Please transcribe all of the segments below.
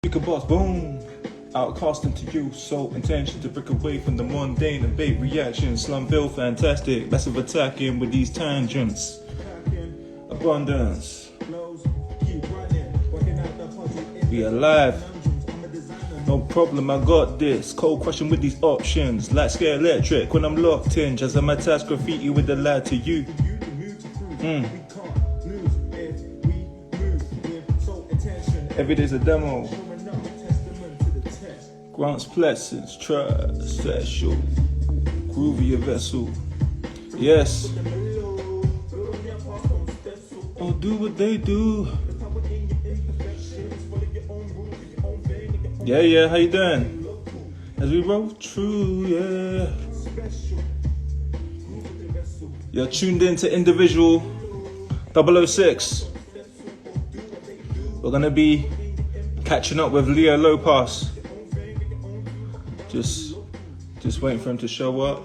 Bigger boss, boom. Outcasting to you, so intention to break away from the mundane and bait reaction. Slumville, fantastic. Massive attacking with these tangents. Abundance. We alive. No problem, I got this. Cold crushing with these options. Light scale electric when I'm locked in. Jazzmatazz graffiti with the lad to you. Every day's a demo. Grants blessings, trust, special. Groovy your vessel. Yes. Oh, do what they do. Yeah, how you doing? As we roll through, yeah. You're tuned in to IndiVisual 006. We're gonna be catching up with Leo Lopez. Just waiting for him to show up.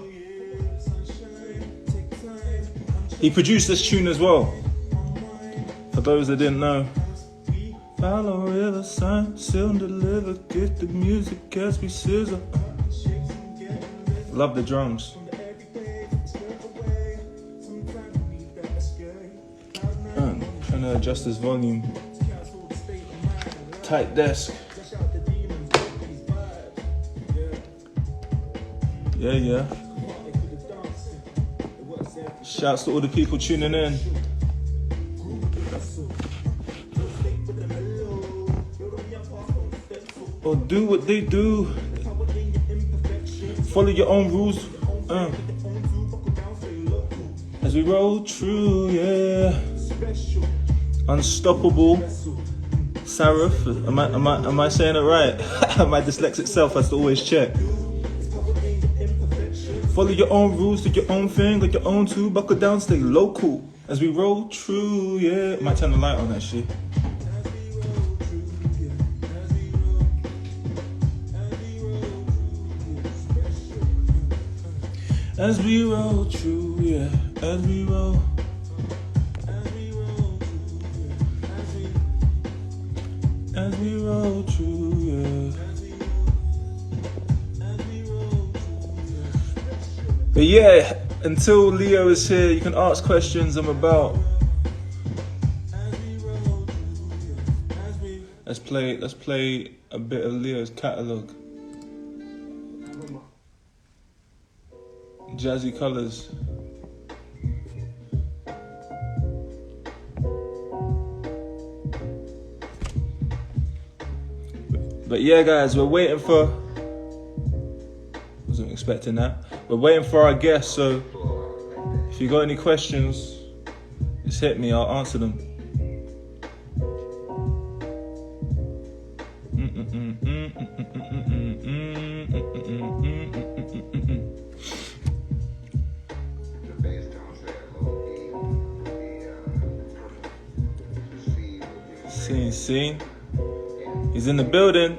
He produced this tune as well. For those that didn't know. Follow river sign, still deliver, get the music as we scissor. Love the drums. Trying to adjust this volume. Tight desk. Yeah. Shouts to all the people tuning in. Or do what they do. Follow your own rules. As we roll through, yeah. Unstoppable. Saraf. Am I saying it right? My dyslexic self has to always check. Follow your own rules, do your own thing, got your own too. Buckle down, stay local. As we roll through, yeah. Might turn the light on actually. As we roll through, yeah. As we roll. As we roll through, yeah. But yeah, until Leo is here, you can ask questions. I'm about. Let's play a bit of Leo's catalogue. Jazzy Colors. But yeah, guys, we're waiting for. Wasn't expecting that. We're waiting for our guests, so if you got any questions, just hit me. I'll answer them. Scene. He's in the building.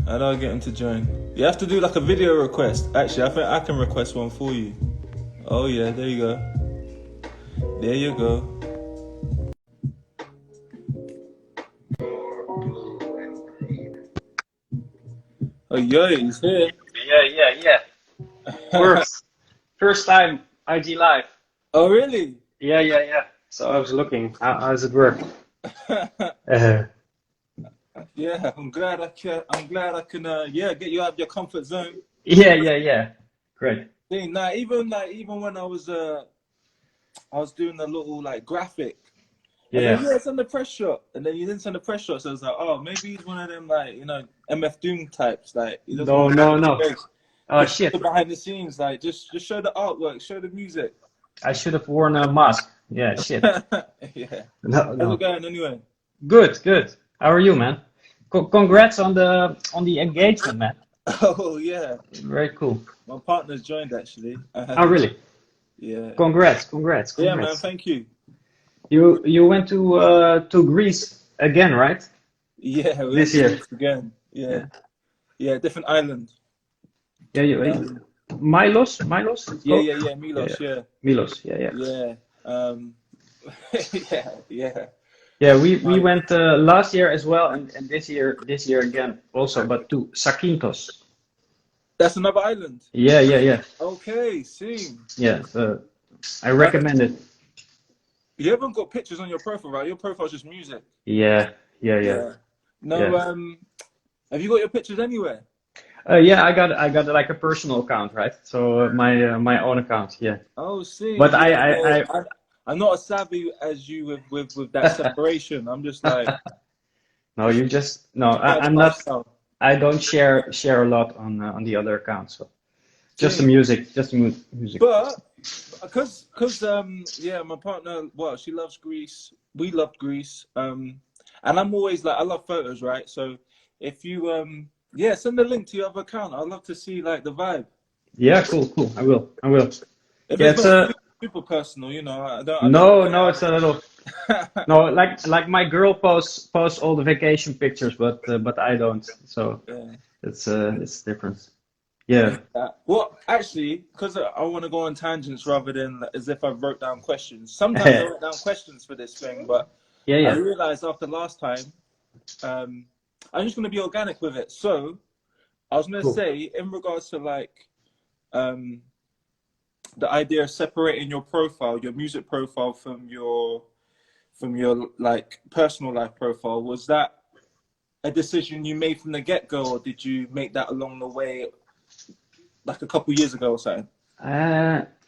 How do I get him to join? You have to do like a video request. Actually, I think I can request one for you. Oh yeah, there you go. There you go. Oh yeah, he's here. Yeah. First time IG live. Oh really? Yeah. So I was looking. How does it work? Yeah, I'm glad I can get you out of your comfort zone. Yeah. Great. Even when I was doing a little like graphic. Yeah. And then, send the press shot, and then you didn't send the press shot, so I was like, oh, maybe he's one of them like MF Doom types, like he doesn't want to No. Oh just shit. behind the scenes, like just show the artwork, show the music. I should have worn a mask. Yeah, shit. Yeah. No. How's it going anyway? Good. How are you, man? Congrats on the engagement, man. Oh yeah. Very cool. My partner's joined actually. Oh really? Yeah. Congrats. Yeah, man. Thank you. You went to Greece again, right? Yeah. This year again. Yeah. Different island. Yeah. Milos. Yeah. Milos. Yeah. Milos. Yeah. Yeah. Yeah. Yeah, we Right. went last year as well, and this year again also, but to Zakynthos. That's another island. Yeah. Okay, see. Yeah, so I Uh, recommend it. you haven't got pictures on your profile, right? Your profile's just music. Yeah, yeah, Yeah. No, yeah. have you got your pictures anywhere? Yeah, I got like a personal account, right? So my own account, yeah. Oh, see, But yeah, I, no, I I'm not as savvy as you with that separation. I'm just like, no, you just no. part of the I'm not. lifestyle. I don't share a lot on the other account. So just the See, music, just the music. but because yeah, my partner, well, she loves Greece. We loved Greece. And I'm always like, I love photos, right? So if you yeah, send a link to your other account. I'd love to see like the vibe. Yeah, cool. I will. If Yeah, it's it's not a super personal, I don't no. It's a little no. Like my girl posts all the vacation pictures, but I don't. So yeah. it's different. I Yeah. hear that. Well, actually, because I want to go on tangents rather than as if I wrote down questions. Sometimes I write down questions for this thing, but I Yeah. realized after last time, um, I'm just going to be organic with it. So I was going to Cool. say, in regards to like um, the idea of separating your profile, your music profile from your like personal life profile, was that a decision you made from the get go, or did you make that along the way, like a couple years ago or something?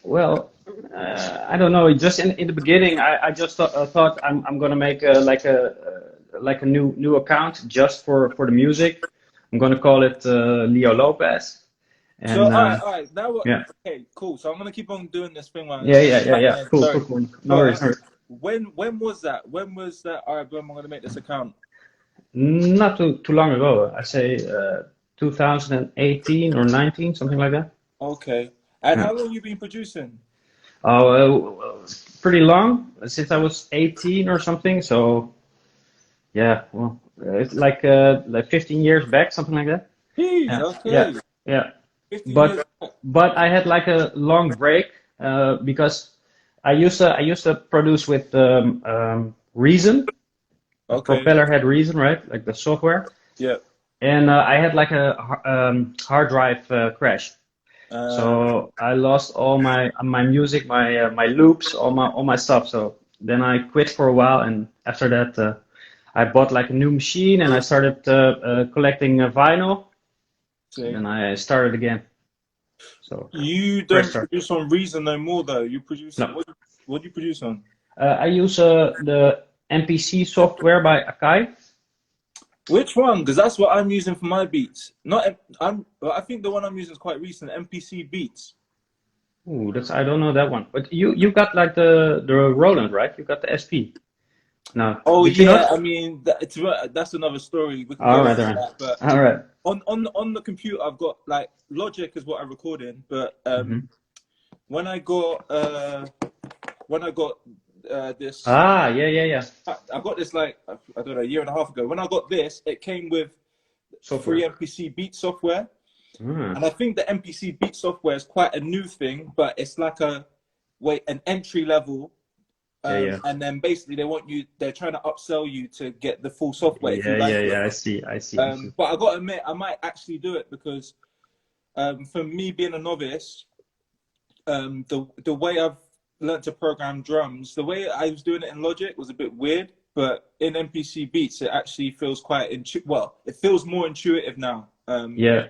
Well, I don't know. Just in the beginning, I just thought I'm gonna make like a new account just for the music. I'm gonna call it Leo Lopez, So, and all right. Now, what? yeah, Okay, cool. So I'm gonna keep on doing this thing while yeah. Cool. sorry, No worries, but no worries. when was that? When was that? All right, boom. I'm gonna make this account. Not too long ago. I say 2018 or 19, something like that. Okay. And Yeah. how long you been producing? Pretty long since I was 18 or something. So yeah, well, it's like 15 years back, something like that. Jeez. Yeah, Okay. yeah. 15 years. But but I had like a long break because I used to produce with Reason, Okay. Propeller had Reason, right? Like the software, Yeah. and I had like a hard drive crash. Uh. So I lost all my music, my loops, all my stuff. So then I quit for a while, and after that I bought like a new machine and I started collecting vinyl. See. Then I started again. So You fresh don't start. produce on Reason no more though. You produce No, what do you produce on? I use the MPC software by Akai. Which one? Because that's what I'm using for my beats. Not well, I think the one I'm using is quite recent. MPC Beats. Ooh, that's I don't know that one. But you got like the Roland, right? You got the SP. No, Oh did you yeah, not? I mean that's another story. We can All go right, into all right, that. But all right. on the computer, I've got like Logic is what I record in. But Mm-hmm. when I got when I got this, Ah, yeah. I got this like I don't know, a year and a half ago. When I got this, it came with free Software. MPC Beat software. Ah, And I think the MPC Beat software is quite a new thing, but it's like an entry level. yeah. And then basically they're trying to upsell you to get the full software if you like it. Yeah. I see. But I got to admit, I might actually do it because for me being a novice, the way I've learned to program drums, the way I was doing it in Logic was a bit weird, but in MPC Beats, it actually feels quite well, it feels more intuitive now. Yeah,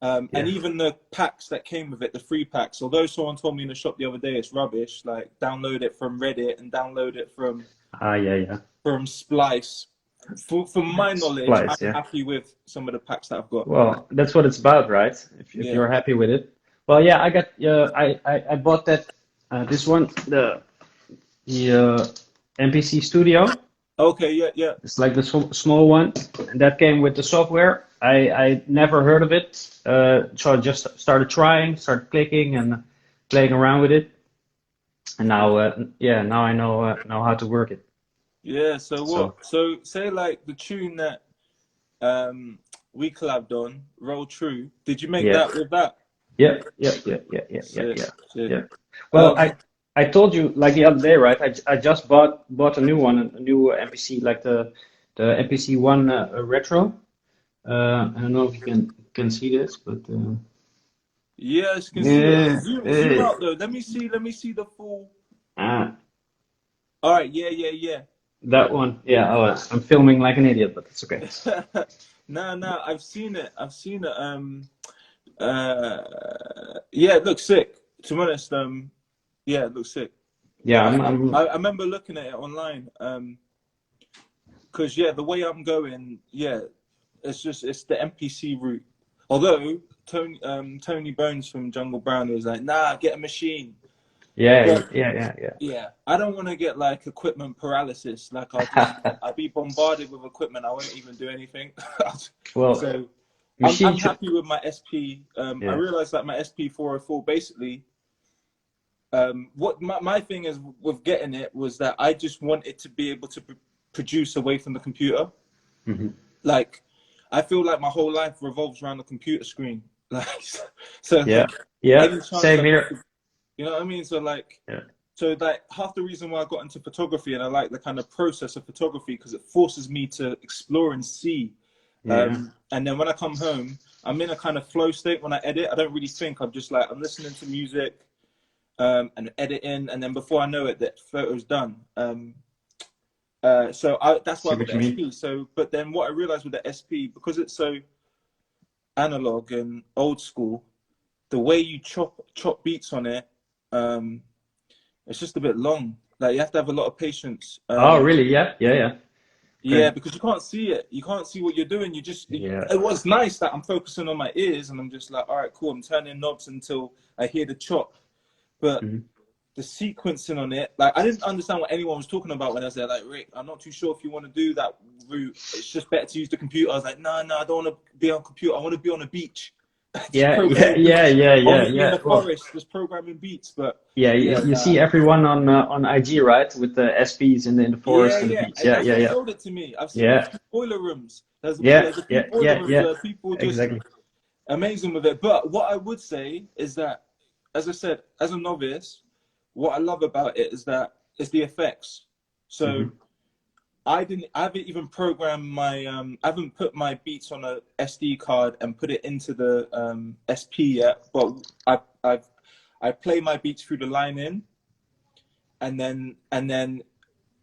And yeah. even the packs that came with it, the free packs, although someone told me in the shop the other day it's rubbish, like download it from Reddit and download it Ah, yeah. from Splice. From my knowledge, Splice, I'm yeah. happy with some of the packs that I've got. Well, that's what it's about, right? If Yeah. you're happy with it. Well, yeah, I got I bought that this one the MPC Studio. Okay. Yeah. Yeah. It's like the small one, and that came with the software. I never heard of it, so I just started trying, started clicking and playing around with it, and now yeah, now I know how to work it. Yeah. So So what? So say like the tune that we collabed on, Roll True. Did you make yeah, that with that? yeah. Shit. Shit. Yeah. Well, Um. I told you like the other day, right? I just bought a new one, a new MPC, like the MPC One Retro. I don't know if you can see this, but Yes, you can see it. yeah, Zoom out though. Let me see the full. ah, All right, yeah. that one. Yeah, I'm filming like an idiot, but it's okay. No, I've seen it. Yeah, it looks sick. To be honest, yeah, it looks sick. Yeah, I remember looking at it online. Because yeah, the way I'm going, yeah, it's the MPC route. Although Tony Bones from Jungle Brown was like, nah, get a machine. yeah, But yeah. yeah, I don't want to get like equipment paralysis. Like I'll be bombarded with equipment. I won't even do anything. Well, So machine I'm happy with my SP. I yeah. realized that my SP 404 basically. What my thing is with getting it was that I just wanted to be able to produce away from the computer. Mm-hmm. Like, I feel like my whole life revolves around the computer screen. Like, so Yeah, like, yeah. any chance Same here. you know what I mean? So like, Yeah. so like half the reason why I got into photography and I like the kind of process of photography because it forces me to explore and see. Yeah. And then when I come home, I'm in a kind of flow state when I edit. I don't really think. I'm just like I'm listening to music and editing, and then before I know it, that photo's done. So that's why I See got what you the mean? SP. So, but then what I realized with the SP, because it's so analog and old school, the way you chop beats on it, it's just a bit long. Like you have to have a lot of patience. Oh, really? Yeah, yeah. Yeah, Okay. because you can't see it. You can't see what you're doing. Yeah. It was nice that I'm focusing on my ears and I'm just like, all right, cool. I'm turning knobs until I hear the chop. But Mm-hmm. the sequencing on it, like I didn't understand what anyone was talking about when I said, like, Rick, I'm not too sure if you want to do that route. It's just better to use the computer. I was like, no, I don't want to be on computer. I want to be on a beach. Just Yeah, yeah, programming yeah, beats. yeah, I yeah, want to be in yeah. the Well, forest, just programming beats. But yeah, yeah, you see everyone on IG, right? With the SPs in the forest and the beach. And Yeah, that's yeah, what yeah. showed it to me. I've seen a Yeah, few boiler rooms. yeah, There's a few yeah, boiler yeah, rooms yeah. where people just Exactly. amazing with it. But what I would say is that, as I said, as a novice, what I love about it is that it's the effects. So Mm-hmm. I haven't even programmed my I haven't put my beats on a SD card and put it into the SP yet. But I play my beats through the line in, and then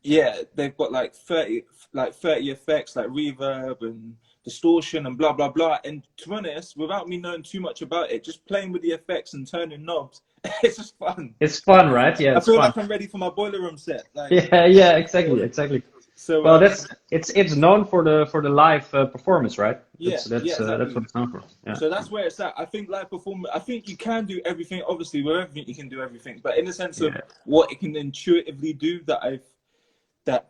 yeah, they've got like 30 effects like reverb and distortion and blah blah blah. And to be honest, without me knowing too much about it, just playing with the effects and turning knobs, it's just fun. It's Like fun, right? Yeah, I it's feel fun. like I'm ready for my boiler room set. Like Yeah, yeah, exactly. so, Well, it's known for the live performance, right? yeah, That's exactly. what it's known for. Yeah, So that's where it's at. I think live performance. I think you can do everything. Obviously, with everything you can do everything, but in the sense of yeah, what it can intuitively do, that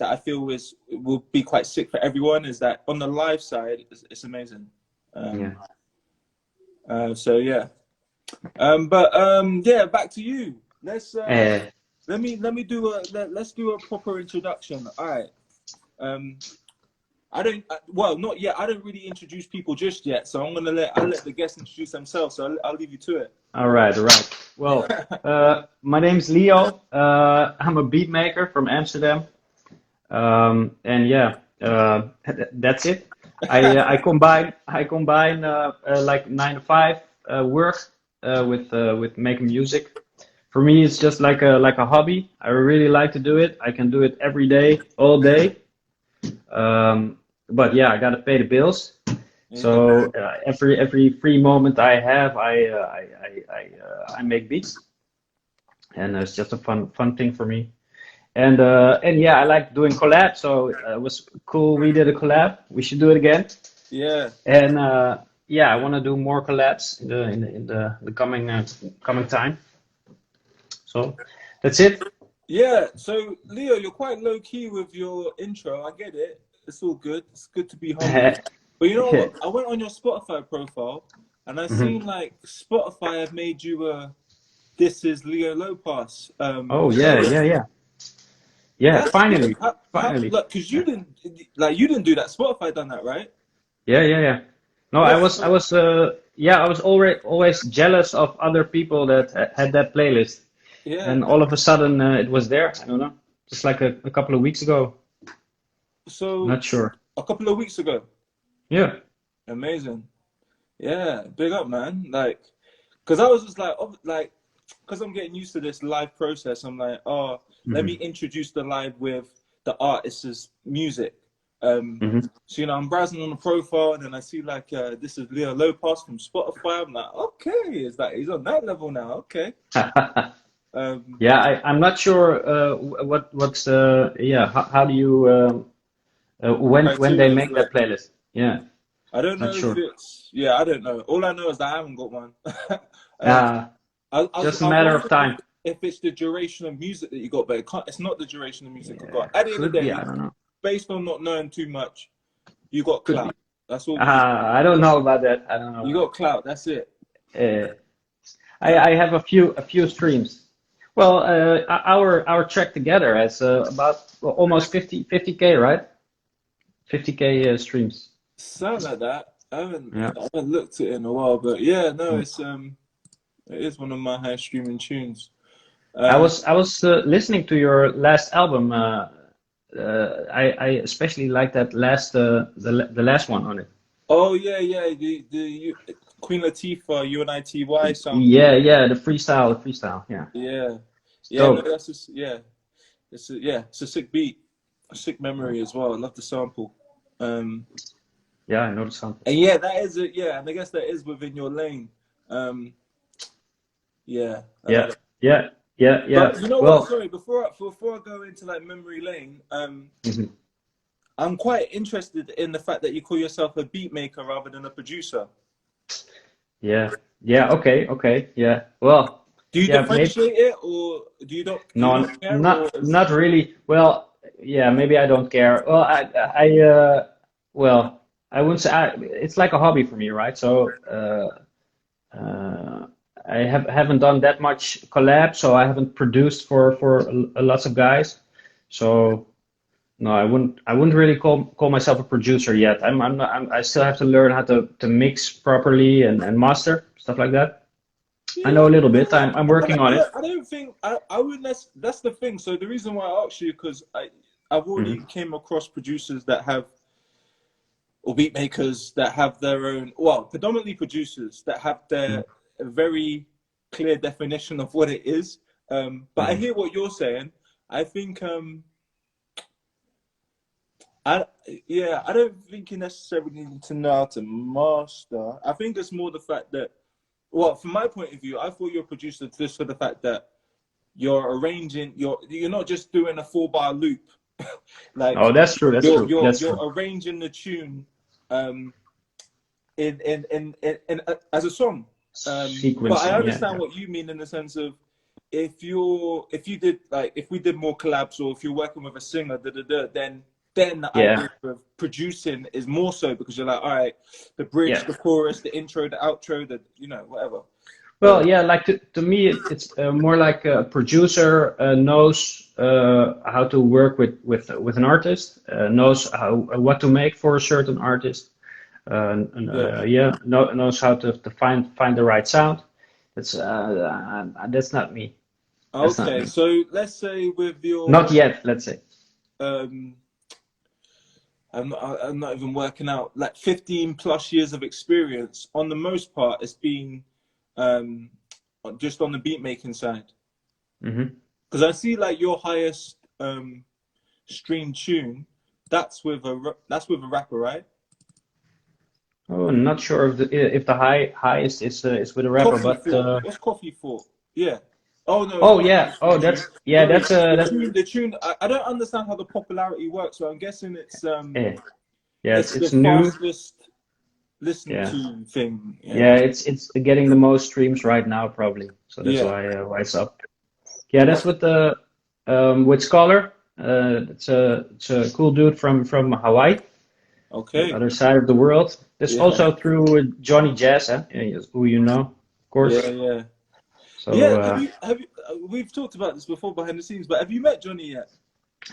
I feel will be quite sick for everyone is that on the live side, it's amazing. yeah. So yeah, yeah, back to you. Uh, Let's do a proper introduction. All right. I don't. Well, not yet. I don't really introduce people just yet. So I'll let the guests introduce themselves. So I'll leave you to it. all right, all right. Well, my name's Leo. I'm a beat maker from Amsterdam. And yeah, that's it. I combine like 9 to 5 work with making music. For me, it's just like a hobby. I really like to do it. I can do it every day, all day. But yeah, I gotta pay the bills. So every free moment I have, I make beats, and it's just a fun thing for me. And yeah, I like doing collabs. So it was cool. We did a collab. We should do it again. Yeah. And yeah, I want to do more collabs in the coming time. So that's it. Yeah. So Leo, you're quite low key with your intro. I get it. It's all good. It's good to be humble. But you know what? I went on your Spotify profile and I Mhm. seen like Spotify have made you a "This is Leo Lopas" Oh yeah, playlist. yeah, yeah, yeah. That's sick. How Finally. like because Yeah. you didn't do that. Spotify done that, right? Yeah, yeah, yeah. No, Yeah. yeah, I was always jealous of other people that had that playlist. Yeah. and all of a sudden it was there. I don't know, just like a couple of weeks ago. So Not sure. a couple of weeks ago. Yeah. Amazing. Yeah, big up, man. Like, cause I was just like, cause I'm getting used to this live process. I'm like, oh, let me Hmm. introduce the live with the artist's music. Hmm. So I'm browsing on the profile, and then I see like this is Leo Lopez from Spotify. I'm like, okay, is that he's on that level now? Okay. Um, Yeah, I'm not sure what's yeah, how do you when they Criteria make for it. that playlist? Yeah, I don't not know if sure. it's I don't know. All I know is that I haven't got one. um, Uh, just a I matter of wonder time. if it's the duration of music that you got, but it's not the duration of music I Yeah, got. At the end of could the be. I day, don't know. based on not knowing too much, you got Could clout. be. That's all we can. I don't know about that. I don't know You about got clout. That's it. that. That I have a few streams. Well, our track together has about almost 50K, right? 50K streams. sound like that. Yeah. I haven't looked at it in a while, but yeah, no, Mm. it is one of my high streaming tunes. I was listening to your last album. I especially like that last the last one on it. Oh yeah, yeah, Queen Latifah, UNITY sample. Yeah, yeah, the freestyle. Yeah, Yeah, it's yeah, no, dope. that's just it's a sick beat, a sick memory as well. I love the sample. Um, Yeah, I know the sample. and yeah, that is it. Yeah, and I guess that is within your lane. Um, yeah, I Yeah, like that. yeah, yeah, But yeah. you know what? Well, Sorry, before I go into like memory lane, mhm. I'm quite interested in the fact that you call yourself a beat maker rather than a producer. Yeah, yeah. Okay, okay. Yeah. Well, Do you yeah. Maybe. differentiate it, or do you No, not care, or not not really. Well, yeah, maybe I don't care. Well, well, I wouldn't say it's like a hobby for me, right? So, I haven't done that much collab, so I haven't produced for lots of guys. So, no, I wouldn't really call myself a producer yet. I still have to learn how to mix properly and master stuff like that. I yeah, know a little bit. I'm working on it. I don't think I would. That's the thing. So the reason why I asked you because I've already Hmm. came across producers that have or beat makers that have their own. Well, predominantly producers that have their very clear definition of what it is. But I Hmm. hear what you're saying. I think I I don't think you necessarily need to know how to master. I think it's more the fact that, well, from my point of view, I thought you're a producer just for the fact that you're arranging. You're not just doing a 4 bar loop. Like Oh, that's true. That's true. That's you're true. arranging the tune um, as a song. But I Sequencing. Yeah, understand yeah, what you mean in the sense of if you did like if we did more collabs or if you're working with a singer, then the yeah, idea of producing is more so because you're like, all right, the bridge, yeah. the chorus, the intro, the outro, the whatever. Well, But yeah. Like to me, it's more like a producer knows how to work with an artist, knows how what to make for a certain artist, and yeah, yeah, knows how to find the right sound. That's not me. That's not okay. me. So let's say with Not your yet. Let's say. um, I'm not even working out like 15 plus years of experience. On the most part, it's been um, just on the beat making side. Hmm. Because I see like your highest stream tune, that's with a rapper, right? Oh, I'm not sure if the highest is with a rapper, Coffee but Thought. What's Coffee Thought? Yeah. Oh no, it's oh not yeah, highest oh stream tune. that's yeah, Sorry, that's the tune. I don't understand how the popularity works, so I'm guessing eh, yeah, it's the it's new. fastest listened Yeah, to thing. yeah, Yeah. it's getting the most streams right now probably, so that's Yeah. why it's up. Yeah, that's with Scholar. It's a cool dude from Hawaii, the Okay. other side of the world. This Yeah. also through Johnny Jazz, who you know, of Yeah. course. Yeah. So Yeah. Have you? We've talked about this before behind the scenes, but have you met Johnny yet?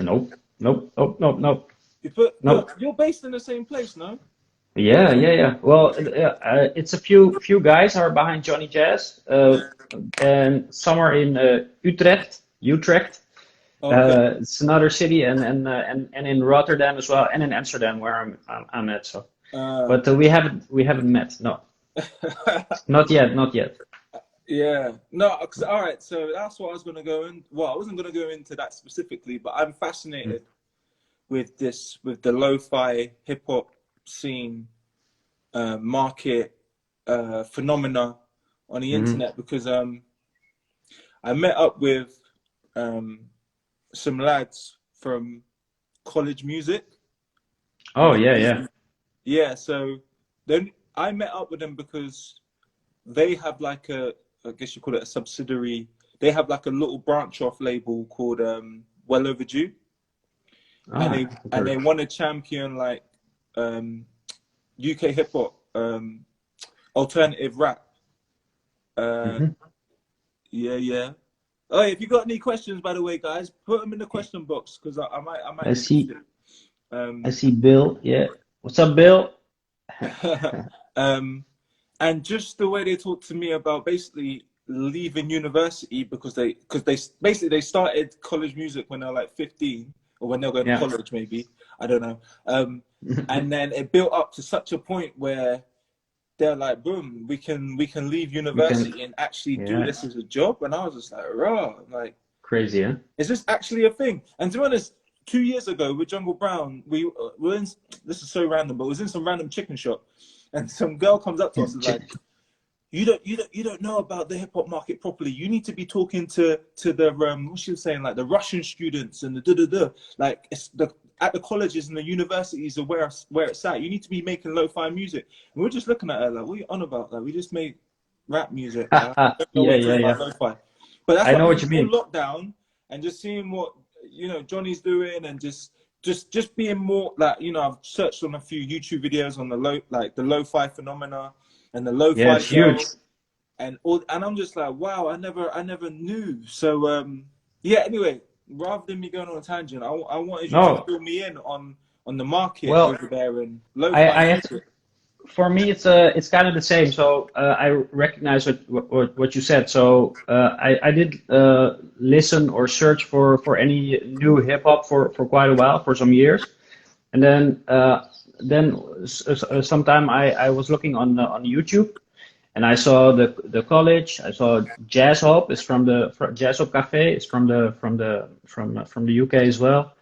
nope, nope, nope, nope, nope, But nope. you're based in the same place, no? Yeah. Well, it's a few guys are behind Johnny Jazz, and some are in Utrecht. Okay. It's another city, and in Rotterdam as well, and in Amsterdam where I'm at. So, Uh, but we haven't met. No, not yet, not yet. yeah. No, 'cause- all right. So that's what I was gonna go in. Well, I wasn't gonna go into that specifically, but I'm fascinated with this, with the lo-fi hip hop scene, market, phenomena on the Mm-hmm. internet because I met up with um, some lads from college music. Oh yeah, yeah. Yeah, so then I met up with them because they have like a, I guess you call it a subsidiary. They have like a little branch off label called Well Overdue, and Ah, they okay. want to champion like um, UK hip hop, alternative rap. Uh, Mm-hmm. yeah, yeah. Oh, if you got any questions, by the way, guys, put them in the question box because I I might be see. interested. I Um, see Bill. Yeah. What's up, Bill? um, and just the way they talked to me about basically leaving university because they basically they started college music when they were like 15 or when they were going to Yeah. college maybe, I don't know, and then it built up to such a point where they're like, boom, we can leave We can. university and actually do Yeah. this as a job. And I was just like, raw, like, Crazy, huh? is this actually a thing? And to be honest, 2 years ago with Jungle Brown, we were in, this is so random, but it was in some random chicken shop, and some girl comes up to us and is like, you don't know about the hip hop market properly. You need to be talking to the what she was saying, like the Russian students and the da da da. Like it's the at the colleges and the universities are where it's at. You need to be making lo-fi music. And we're just looking at her like, what are you on about? Like we just make rap music. Like, I don't know what Yeah, you're yeah, talking yeah. about lo-fi. But that's I what I know mean. what you Before mean. lockdown and just seeing what Johnny's doing and just being more like I've searched on a few YouTube videos on the lo-fi phenomena and the Yeah, lo-fi it's huge. girl and I'm just like, wow, I never knew. So yeah. Anyway, rather than me going on a tangent, I wanted you to No, fill me in on the market well, over there and I lo-fi have music. for me, it's kind of the same. So I recognize what you said. So I did listen or search for any new hip hop for quite a while, for some years, and then sometime I was looking on YouTube, and I saw the college. I saw Jazz Hop is Jazz Hop Cafe is from the UK as well,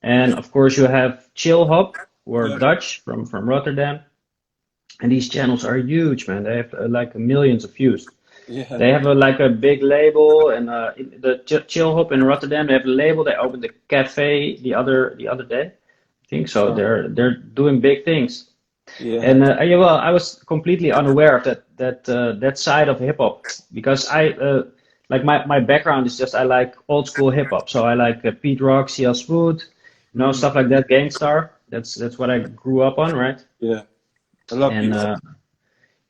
and of course you have Chill Hop, who are Yeah, Dutch from Rotterdam. And these channels are huge, man. They have like millions of views. yeah, They have like a big label, and the Chill Hop in Rotterdam. They have a label. They opened a cafe the other day, I think. So oh, they're doing big things. yeah, And yeah, well, I was completely unaware of that side of hip hop because I like my background is just I like old school hip hop. So I like Pete Rock, CL Smooth, mm, stuff like that. Gangstar. That's what I grew up on, right? yeah. I love And beats.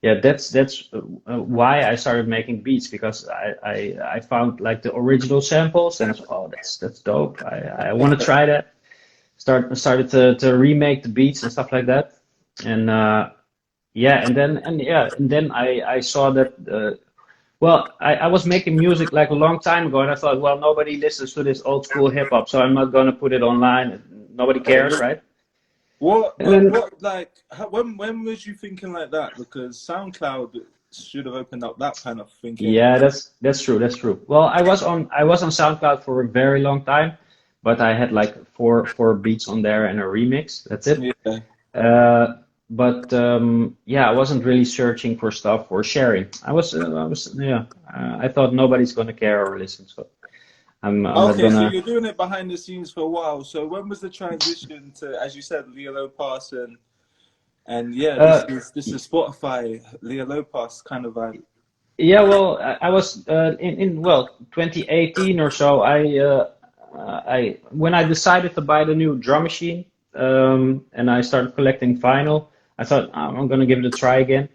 yeah, that's why I started making beats because I found like the original samples and I thought, oh, that's dope. I want to try that. Started to remake the beats and stuff like that. And yeah, and then I saw that well, I was making music like a long time ago and I thought, well, nobody listens to this old school hip hop, so I'm not gonna put it online. Nobody Oh, cares, really? right? What? And But then what? Like, when was you thinking like that? Because SoundCloud should have opened up that kind of thinking. yeah, that's true. That's true. Well, I was on SoundCloud for a very long time, but I had like four beats on there and a remix. That's it. Yeah. Uh, but yeah, I wasn't really searching for stuff or sharing. I was yeah. I thought nobody's gonna care or listen, so I'm not Okay, so gonna. you're doing it behind the scenes for a while. So when was the transition to, as you said, Leo Lopas and yeah, this Uh, is this is Spotify, Leo Lopas kind of vibe. yeah, well, I was in well 2018 or so. I when I decided to buy the new drum machine, and I started collecting vinyl, I thought I'm gonna give it a try again.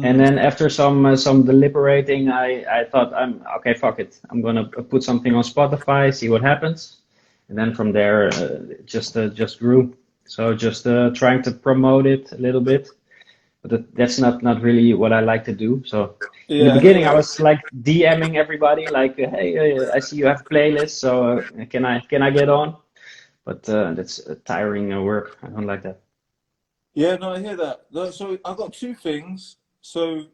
And Mm. then after some deliberating, I thought I'm okay, fuck it. I'm gonna put something on Spotify, see what happens. And then from there, it just grew. So just trying to promote it a little bit, but that's not really what I like to do. So in the Yeah, beginning, I was like DMing everybody, like, hey, I see you have a playlist, so can I get on? But that's tiring work. I don't like that. yeah. No, I hear that. No, so I've got two things. So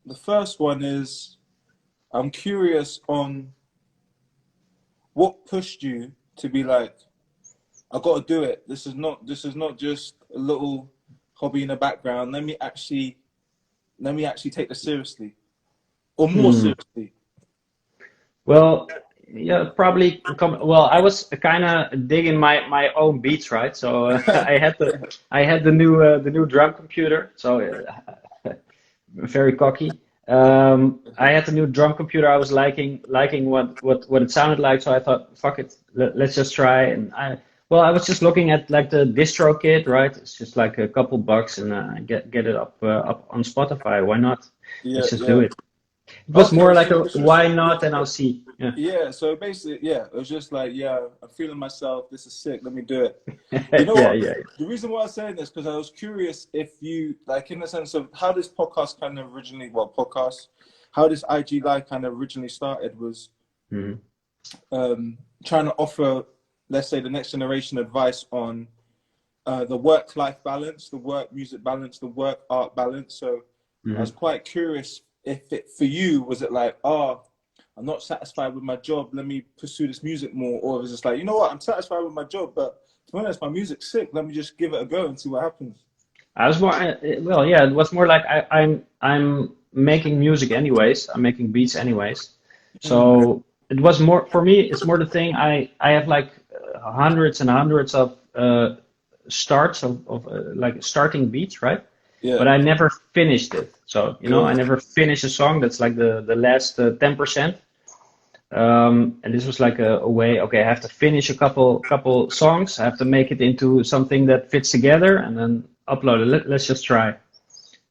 the first one is I'm curious on what pushed you to be like, I got to do it. This is not just a little hobby in the background. Let me actually take this seriously, or more Hmm. seriously. Well, yeah, probably well, I was kind of digging my own beats, right? So I had the new drum computer, so very cocky. I had the new drum computer. I was liking what it sounded like, so I thought, fuck it, let's just try. And I was just looking at like the distro kit, right? It's just like a couple bucks, and get it up on Spotify. Why not? Yeah, Let's just do yeah. it. It was Okay, more like so a it's just why not, and I'll see. Yeah, yeah. So basically, yeah, it was just like, yeah, I'm feeling myself. This is sick. Let me do it. You know yeah, what? yeah. The reason why I'm saying this because I was curious if you like, in the sense of how this podcast kind of originally, well, podcast, how this IG live kind of originally started was Mhm. trying to offer, let's say, the next generation advice on the work-life balance, the work-music balance, the work-art balance. So I was Mhm. quite curious if it for you was it like, oh, I'm not satisfied with my job, let me pursue this music more, or was it just like, you know what, I'm satisfied with my job, but to be honest, my music's sick. Let me just give it a go and see what happens. I was more well, yeah. It was more like I'm making music anyways. I'm making beats anyways. Mm. So it was more for me. It's more the thing. I have like hundreds and hundreds of starts of like starting beats, right? Yeah, But I never finished it. So yeah. I never finish a song. That's like the last 10%. And this was like a way, okay, I have to finish a couple songs. I have to make it into something that fits together and then upload it. Let's just try.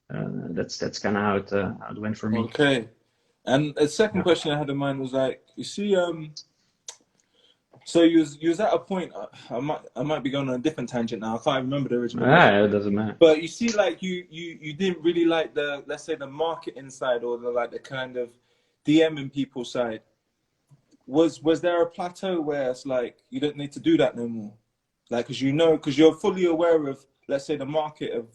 That's kind of how it went for me. Okay. And the second Yeah. question I had in mind was like, you see, so you was at a point. I might be going on a different tangent now. I can't remember the original question. Ah, it doesn't matter. But you see, like you didn't really like the, let's say, the marketing side or the like the kind of DMing people side. Was there a plateau where it's like you don't need to do that no more? Like, because you're fully aware of, let's say, the market of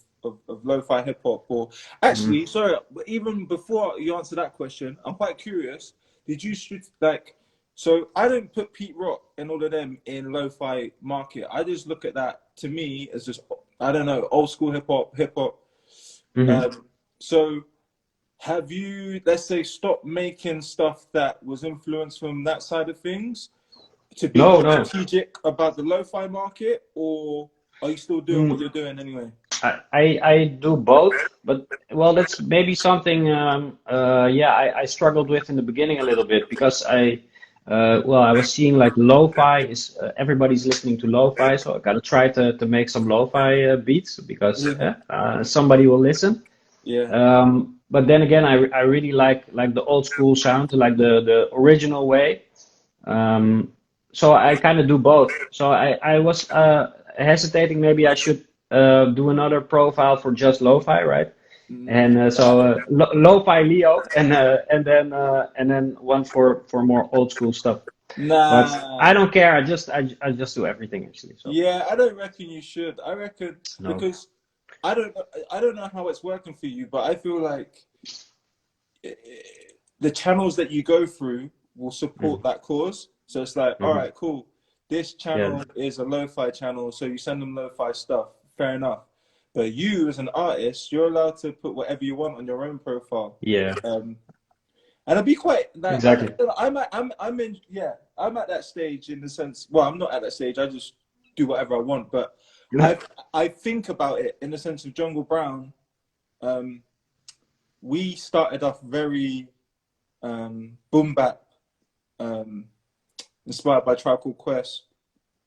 lo-fi hip hop. Or Mhm. actually, sorry, but even before you answer that question, I'm quite curious. Did you like? So I don't put Pete Rock and all of them in lo-fi market. I just look at that to me as just, I don't know, old school hip hop, hip hop. Mhm. So have you, let's say, stopped making stuff that was influenced from that side of things to be No, more no. strategic about the lo-fi market, or are you still doing what Mm, you're doing anyway? I do both, but well, that's maybe something. Yeah, I struggled with in the beginning a little bit because I was seeing like lo-fi is everybody's listening to lo-fi, so I gotta try to make some lo-fi beats because Yeah. somebody will listen. Yeah. But then again, I really like the old school sound, like the original way. Um, so I kind of do both. So I was hesitating. Maybe I should do another profile for just lo-fi, right? Mm. And lo-fi Leo, and then one for more old school stuff. But I Nah. don't care. I just do everything actually. So Yeah, I don't reckon you should. I reckon no. because I don't I don't know how it's working for you, but I feel like eh, the channels that you go through will support Mm-hmm. that cause. So it's like, all Mm-hmm. right, cool. This Yeah. channel is a lo-fi channel, so you send them lo-fi stuff. Fair enough. But you, as an artist, you're allowed to put whatever you want on your own profile. Yeah. Um, and I'd be quite like Exactly. I'm in yeah, I'm at that stage in the sense. Well, I'm not at that stage. I just do whatever I want. But I I think about it in the sense of Jungle Brown. Um, we started off very boom bap, um, inspired by Tribe Called Quest,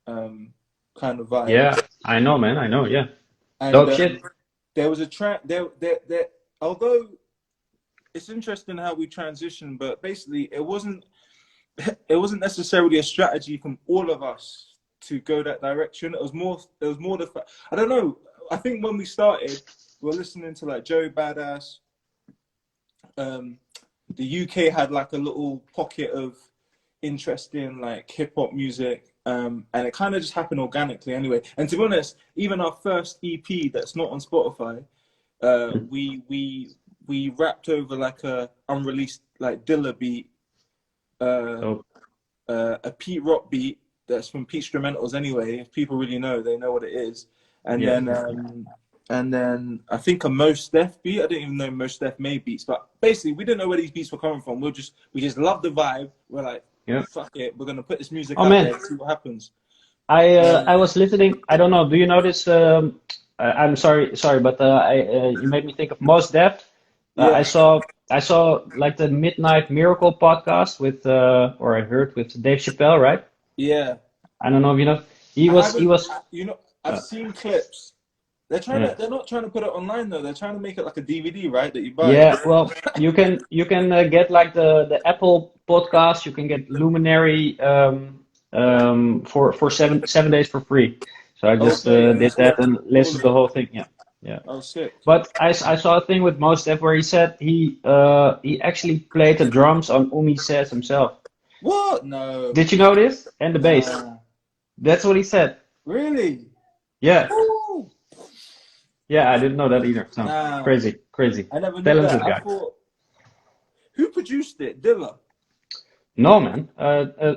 um, kind of vibe. Yeah. I know, man. I know. Yeah. And Dope shit. there was a track there. Although it's interesting how we transitioned, but basically it wasn't necessarily a strategy from all of us to go that direction. It was more the fact, I don't know. I think when we started, we were listening to like Joey Badass. The UK had like a little pocket of interesting like hip hop music, and it kind of just happened organically anyway. And to be honest, even our first EP that's not on Spotify, we rapped over like a unreleased like Dilla beat, a Pete Rock beat that's from Pete Instrumentals anyway. If people really know, they know what it is. And then I think a Mos Def beat. I didn't even know Mos Def made beats, but basically we didn't know where these beats were coming from. We just loved the vibe. We're like, fuck it, we're gonna put this music out there and see what happens. I was listening. I don't know. Do you know this? I'm sorry, but you made me think of Mos Def. I saw like the Midnight Miracle podcast with or I heard with Dave Chappelle, right? Yeah. I don't know if you know. He was. You know, I've seen clips. They're not trying to put it online though. They're trying to make it like a DVD, right? That you buy. Yeah, well, you can get like the Apple podcast. You can get Luminary for 7 days for free. So I just did that and listened to the whole thing. Yeah. Oh, sick. But I saw a thing with Mos Def where he said he actually played the drums on Umi Says himself. What? No. Did you know this? And the bass. That's what he said. Really? Yeah. Ooh. Yeah, I didn't know that either. So crazy. I never knew Talented that. guy. I thought, who produced it? Dilla? No, man.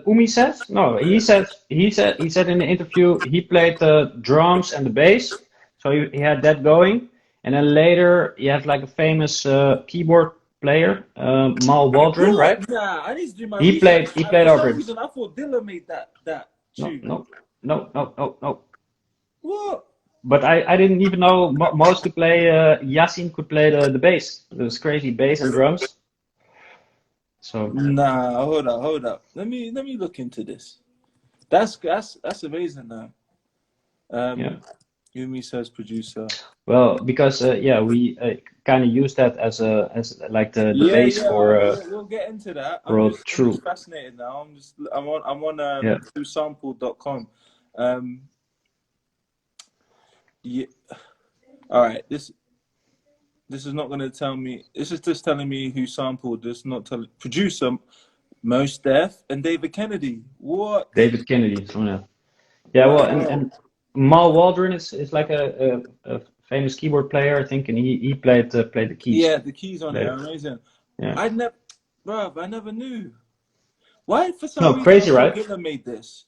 Umi Says? No, he said in the interview he played the drums and the bass, so he had that going, and then later he had like a famous keyboard player, Mal Waldron, right? Nah, I need to do my He research. played For over some him. reason, I thought Dilla made that tune. No. What? But I didn't even know Mos could play. Yasiin could play the bass. It was crazy bass and drums. So Nah, hold up. Let me look into this. That's amazing now. Umi Says producer. well, because we kind of use that as like the base for we'll get into that. for I'm true. just fascinated now. I'm on sample.com. Yeah. All right. This is not going to tell me. This is just telling me who sampled this. Not telling producer Mos Def and David Kennedy. What? David Kennedy. So yeah. Well, and Mal Waldron is like a famous keyboard player, I think, and he played the keys. Yeah, the keys on it are amazing. Yeah. I never knew. Why for some reason crazy, right? Dilla made this.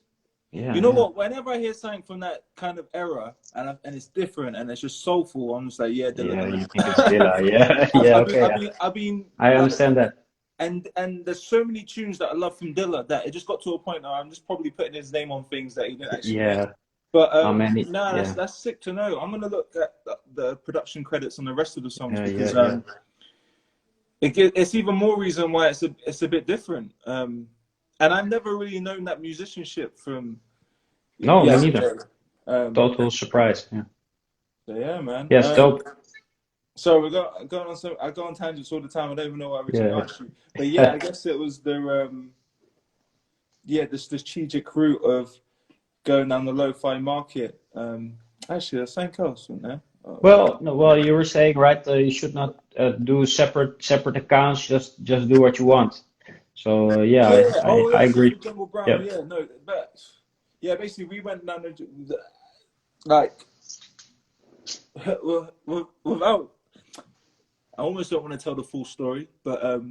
Yeah. You know what? Whenever I hear something from that kind of era and it's different and it's just soulful, I'm just like, yeah, Dilla. Yeah, you think it's Dilla? Yeah. I understand that. And there's so many tunes that I love from Dilla that it just got to a point where I'm just probably putting his name on things that he didn't actually make. But that's sick to know. I'm gonna look at the production credits on the rest of the songs because it's even more reason why it's a bit different. And I've never really known that musicianship from. No, me neither. Total surprise. Yeah. So yeah, man. Yes, dope. So I go on tangents all the time. I don't even know what I originally asked you. But yeah, I guess it was the strategic route of going down the lo-fi market. Actually, there's something else in there. Well, you were saying right. You should not do separate accounts. Just do what you want. So I agree. Basically we went down like without. I almost don't want to tell the full story, but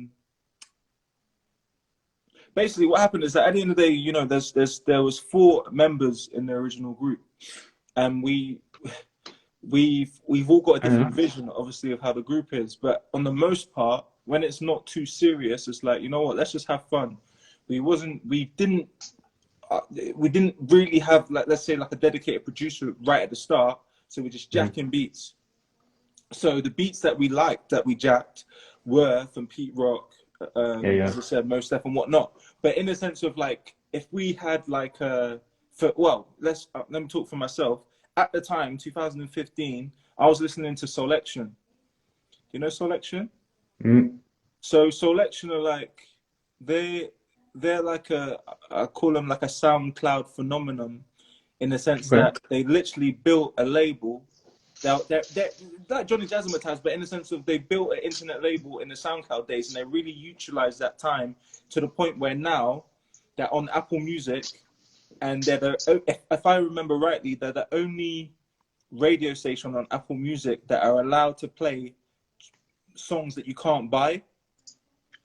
basically what happened is that at the end of the day, you know, there was 4 members in the original group, and we've all got a different vision, obviously, of how the group is. But on the most part, when it's not too serious, it's like, you know what, let's just have fun. We didn't really have, like, let's say, like a dedicated producer right at the start. So we're just jacking beats. So the beats that we liked, that we jacked, were from Pete Rock, as I said, Mos Def and whatnot. But in the sense of like, if we had like let me talk for myself. At the time, 2015, I was listening to Soulection. You know Soulection? Mm. So Soulection are like, they're like I call them like a SoundCloud phenomenon in the sense Okay. that they literally built a label. They're like Johnny Jazzmatazz, but in the sense of they built an internet label in the SoundCloud days, and they really utilized that time to the point where now they're on Apple Music, and if I remember rightly, they're the only radio station on Apple Music that are allowed to play songs that you can't buy.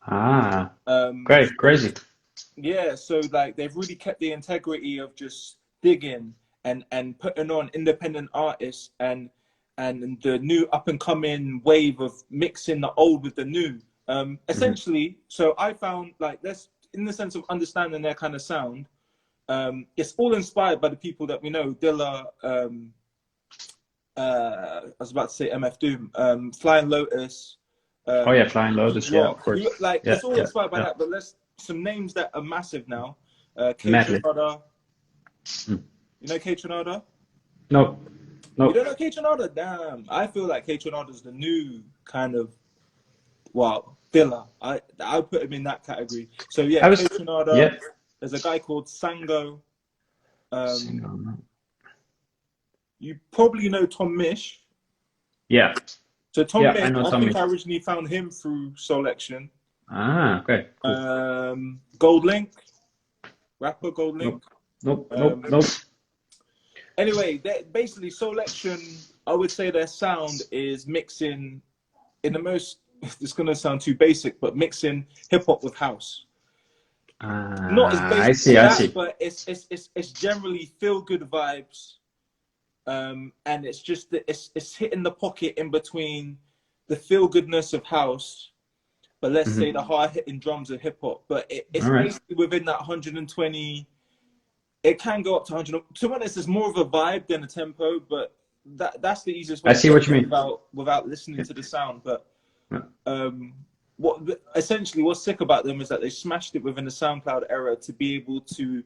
Ah, great, crazy. Yeah, so like they've really kept the integrity of just digging and putting on independent artists and the new up and coming wave of mixing the old with the new. Essentially, so I found like this in the sense of understanding their kind of sound. It's all inspired by the people that we know. Dilla, I was about to say MF Doom, Flying Lotus. Oh yeah, Flying Lotus, yeah, of course. Like Yeah, it's all yeah, inspired by yeah. that. But let's some names that are massive now. Madly. Tronada. You know K Tronada? No, You no. don't know K Tronada? Damn, I feel like K Tronada's the new kind of Dilla. I put him in that category. So yeah, I was, K Tronada. yeah. There's a guy called Sango. Sing on. You probably know Tom Mish. Yeah, So Tom yeah, Mish, I know I Tommy. think I originally found him through Soulection. Ah, okay, cool. Gold Link, rapper Gold Link. Nope, nope. Anyway, basically Soulection, I would say their sound is mixing in the most, it's going to sound too basic, but mixing hip hop with house. Not as basic I see, as I that, see. but it's generally feel good vibes. And it's just it's hitting the pocket in between the feel goodness of house, but let's say the hard hitting drums of hip hop. But it's basically within that 120. It can go up to 100. To be honest, it's more of a vibe than a tempo, but that's the easiest way. I see what you mean. Without listening to the sound. But essentially what's sick about them is that they smashed it within the SoundCloud era to be able to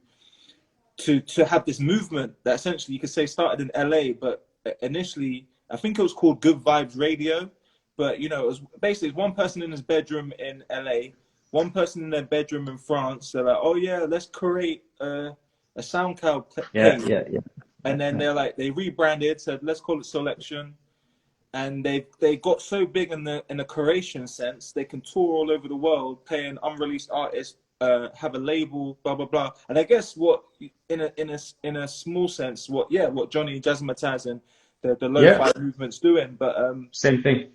have this movement that essentially you could say started in LA, but initially I think it was called Good Vibes Radio. But you know, it was basically one person in his bedroom in LA, one person in their bedroom in France. They're like, oh yeah, let's create a SoundCloud page. Yeah. And then they rebranded, said let's call it Soulection. And they got so big in the creation sense, they can tour all over the world, playing unreleased artists, have a label, blah blah blah. And I guess what in a small sense, what Johnny Jazzmatazz and the lo-fi movement's doing, but same thing.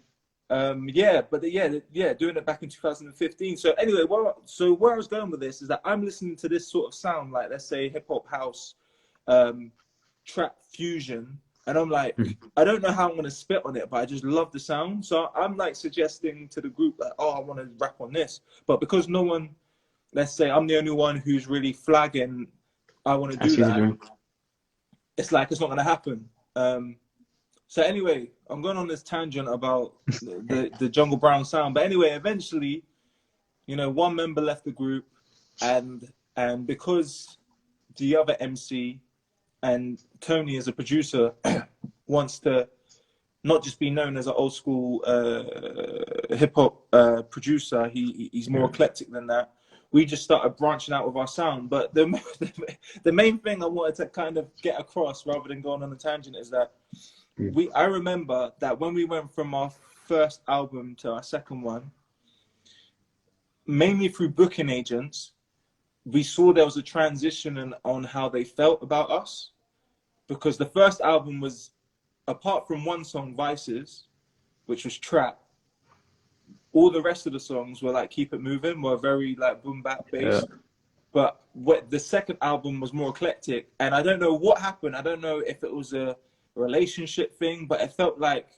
doing it back in 2015. So anyway, where I was going with this is that I'm listening to this sort of sound, like let's say hip hop house, trap fusion. And I'm like, I don't know how I'm going to spit on it, but I just love the sound. So I'm like suggesting to the group that, I want to rap on this. But because no one, let's say I'm the only one who's really flagging, I want to do that. It's like, it's not going to happen. So anyway, I'm going on this tangent about the Jungle Brown sound. But anyway, eventually, one member left the group and because the other MC and Tony as a producer wants to not just be known as an old school hip hop producer. He's more eclectic than that. We just started branching out with our sound. But the main thing I wanted to kind of get across, rather than going on a tangent, is that I remember that when we went from our first album to our second one, mainly through booking agents, we saw there was a transition on how they felt about us, because the first album was, apart from one song, Vices, which was trap, all the rest of the songs were like Keep It Moving, were very like boom bap based. But the second album was more eclectic, and I don't know what happened. I don't know if it was a relationship thing, but it felt like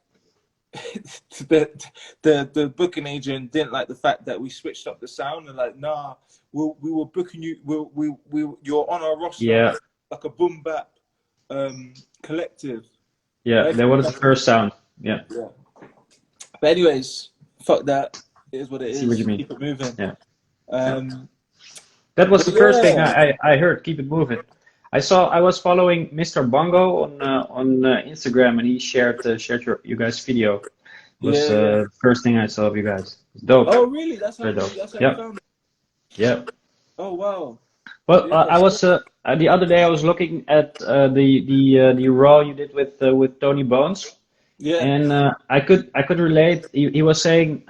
the booking agent didn't like the fact that we switched up the sound and like, nah, we were booking you, you're on our roster, like a boom bap collective. Yeah, that was the first sound. Yeah. But anyways, fuck that. It is what it is. See what you mean. Keep it moving. Yeah. That was the first thing I heard. Keep it moving. I was following Mr. Bongo on Instagram, and he shared you guys' video. It was the first thing I saw of you guys. It's dope. Oh really? That's how Very dope. you found it. Yeah. Oh wow. Well, Yeah, I was the other day I was looking at the raw you did with Tony Bones, yeah, and I could relate. He was saying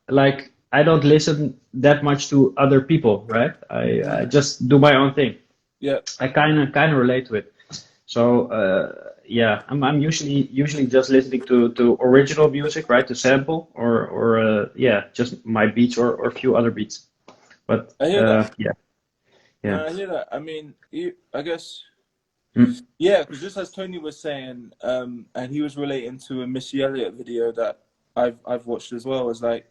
like I don't listen that much to other people, right? I just do my own thing. yeah. I kind of relate to it. So yeah, I'm usually just listening to original music, right? To sample or yeah, just my beats or a few other beats. But I hear that. yeah, yeah. No, I hear that. I mean, I guess, Mm. yeah, because just as Tony was saying, and he was relating to a Missy Elliott video that I've watched as well. Is like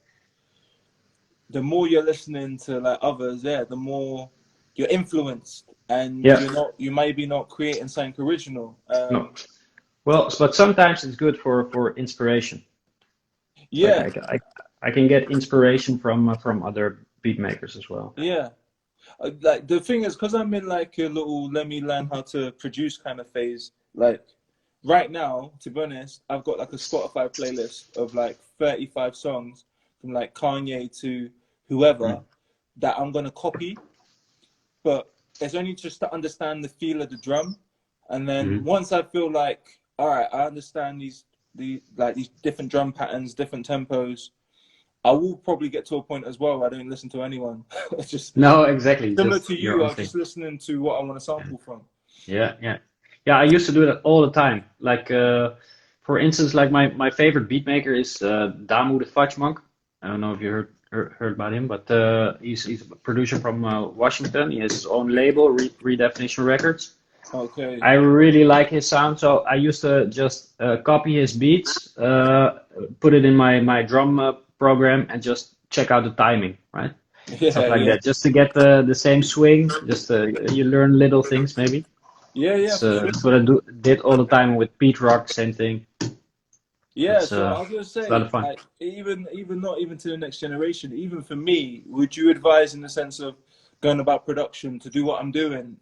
the more you're listening to like others, yeah, the more you're influenced, and Yeah, you maybe not creating something original. no. Well, but sometimes it's good for inspiration. Like Yeah, I can get inspiration from other beat makers as well. yeah. Like the thing is, because I'm in like a little let me learn how to produce kind of phase. Like right now, to be honest, I've got like a Spotify playlist of like 35 songs from like Kanye to whoever Mm. that I'm gonna copy, but it's only just to understand the feel of the drum, and then Mhm. once I feel like, all right, I understand these different drum patterns, different tempos. I will probably get to a point as well where I don't listen to anyone. It's just No, exactly. similar Just to your you. own I'm thing. just listening to what I want to Yeah, sample from. yeah, yeah. Yeah, I used to do that all the time. Like for instance, like my favorite beat maker is Damu the Fudge Monk. I don't know if you heard about him, but he's a producer from Washington. He has his own label, Redefinition Records. Okay. I really like his sound, so I used to just copy his beats, put it in my drum program, and just check out the timing, right? Stuff Yeah, like yeah, that, just to get the same swing. Just you learn little things, maybe. yeah, yeah, It's for sure. that's what I did all the time with Pete Rock, same thing. Yeah, It's so I was gonna it's a lot say, of fun. like, even not even to the next generation, even for me, would you advise in the sense of going about production to do what I'm doing,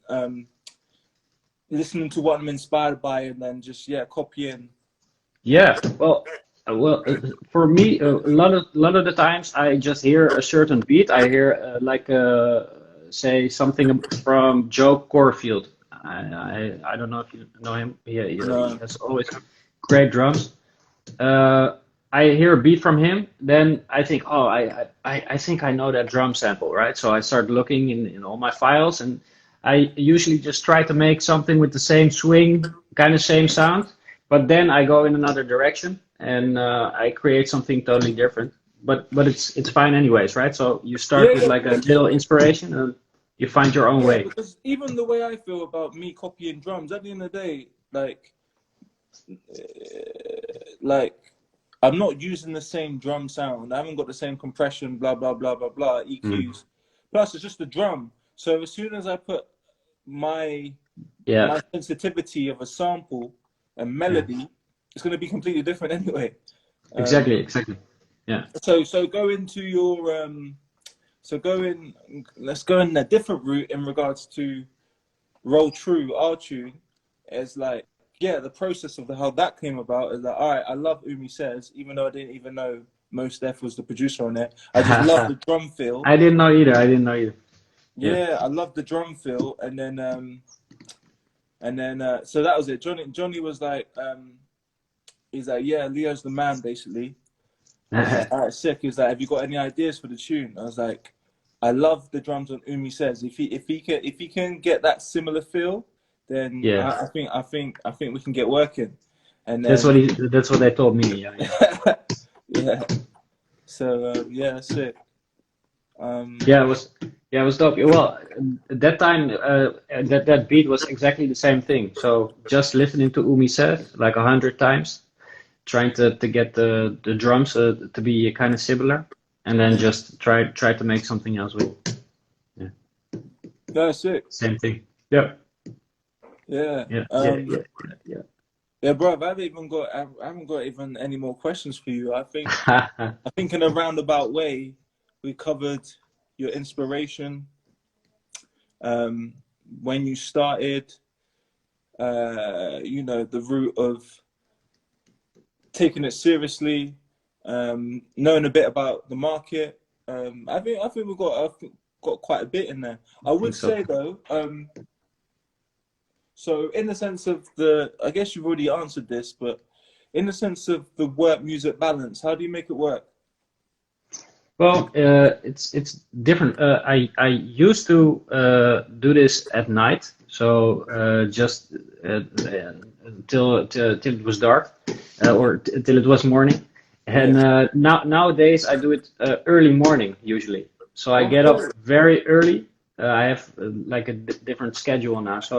listening to what I'm inspired by, and then just yeah, copying. Yeah, for me, a lot of the times I just hear a certain beat. I hear like say something from Joe Corfield. I don't know if you know him. He No, has always great drums. I hear a beat from him, then I think, oh, I think I know that drum sample, right? So I start looking in all my files, and I usually just try to make something with the same swing, kind of same sound, but then I go in another direction and I create something totally different. But it's fine anyways, right? So you yeah, start with yeah, like a little inspiration and you find your own yeah, way. because even the way I feel about me copying drums, at the end of the day, like I'm not using the same drum sound. I haven't got the same compression, blah blah blah blah blah, Mm. EQs. Plus, it's just a drum. So as soon as I put my Yeah, my sensitivity of a sample and yeah, melody, it's going to be completely different anyway. Um, exactly. Yeah. so go into your so go in. Let's go in a different route in regards to roll true our tune. Is like yeah, the process of how that came about is like all right. I love Umi Says, even though I didn't even know Mos Def was the producer on it. I just love the drum feel. I didn't know either. I didn't know either. Yeah. Yeah, I love the drum feel, and then so that was it. Johnny was like he's like yeah, Leo's the man basically. I was like, all right, sick. He was like, have you got any ideas for the tune? I was like, I love the drums on Umi Says. If he can get that similar feel, then Yeah. I think we can get working. And That's then what that's what they told me. Yeah, yeah. yeah, so yeah, sick. Um, Yeah, it was dope. Well, at that time, that beat was exactly the same thing. So just listening to Umi Says like 100 times, trying to get the drums to be kind of similar, and then just try to make something else with it. Yeah, no, sick. same thing. Yeah, Yeah. yeah, yeah, yeah, yeah, Yeah, bro. I haven't got even any more questions for you. I think yeah. I think in a roundabout way, we covered your inspiration, um, when you started, the route of taking it seriously, knowing a bit about the market. I think we've got got quite a bit in there. I think would so. say though, so in the sense of I guess you've already answered this, but in the sense of the work music balance, how do you make it work? Well, it's different. I used to do this at night, so just till it was dark, or till it was morning. And Yeah. nowadays I do it early morning usually. So I get up Okay. very early. I have like a different schedule now. So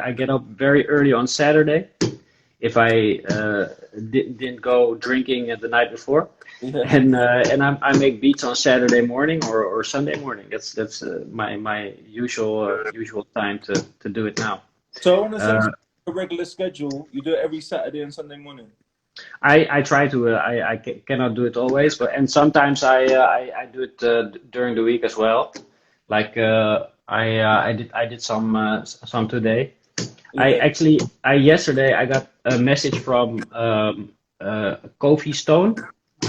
I get up very early on Saturday if I didn't go drinking the night before, Yeah. and I make beats on Saturday morning or Sunday morning. That's my usual time to do it now. So in a sense, Uh, a regular schedule, you do it every Saturday and Sunday morning. I try to cannot do it always, but and sometimes I do it during the week as well. Like I did some today. Yeah. I yesterday I got a message from Kofi Stone.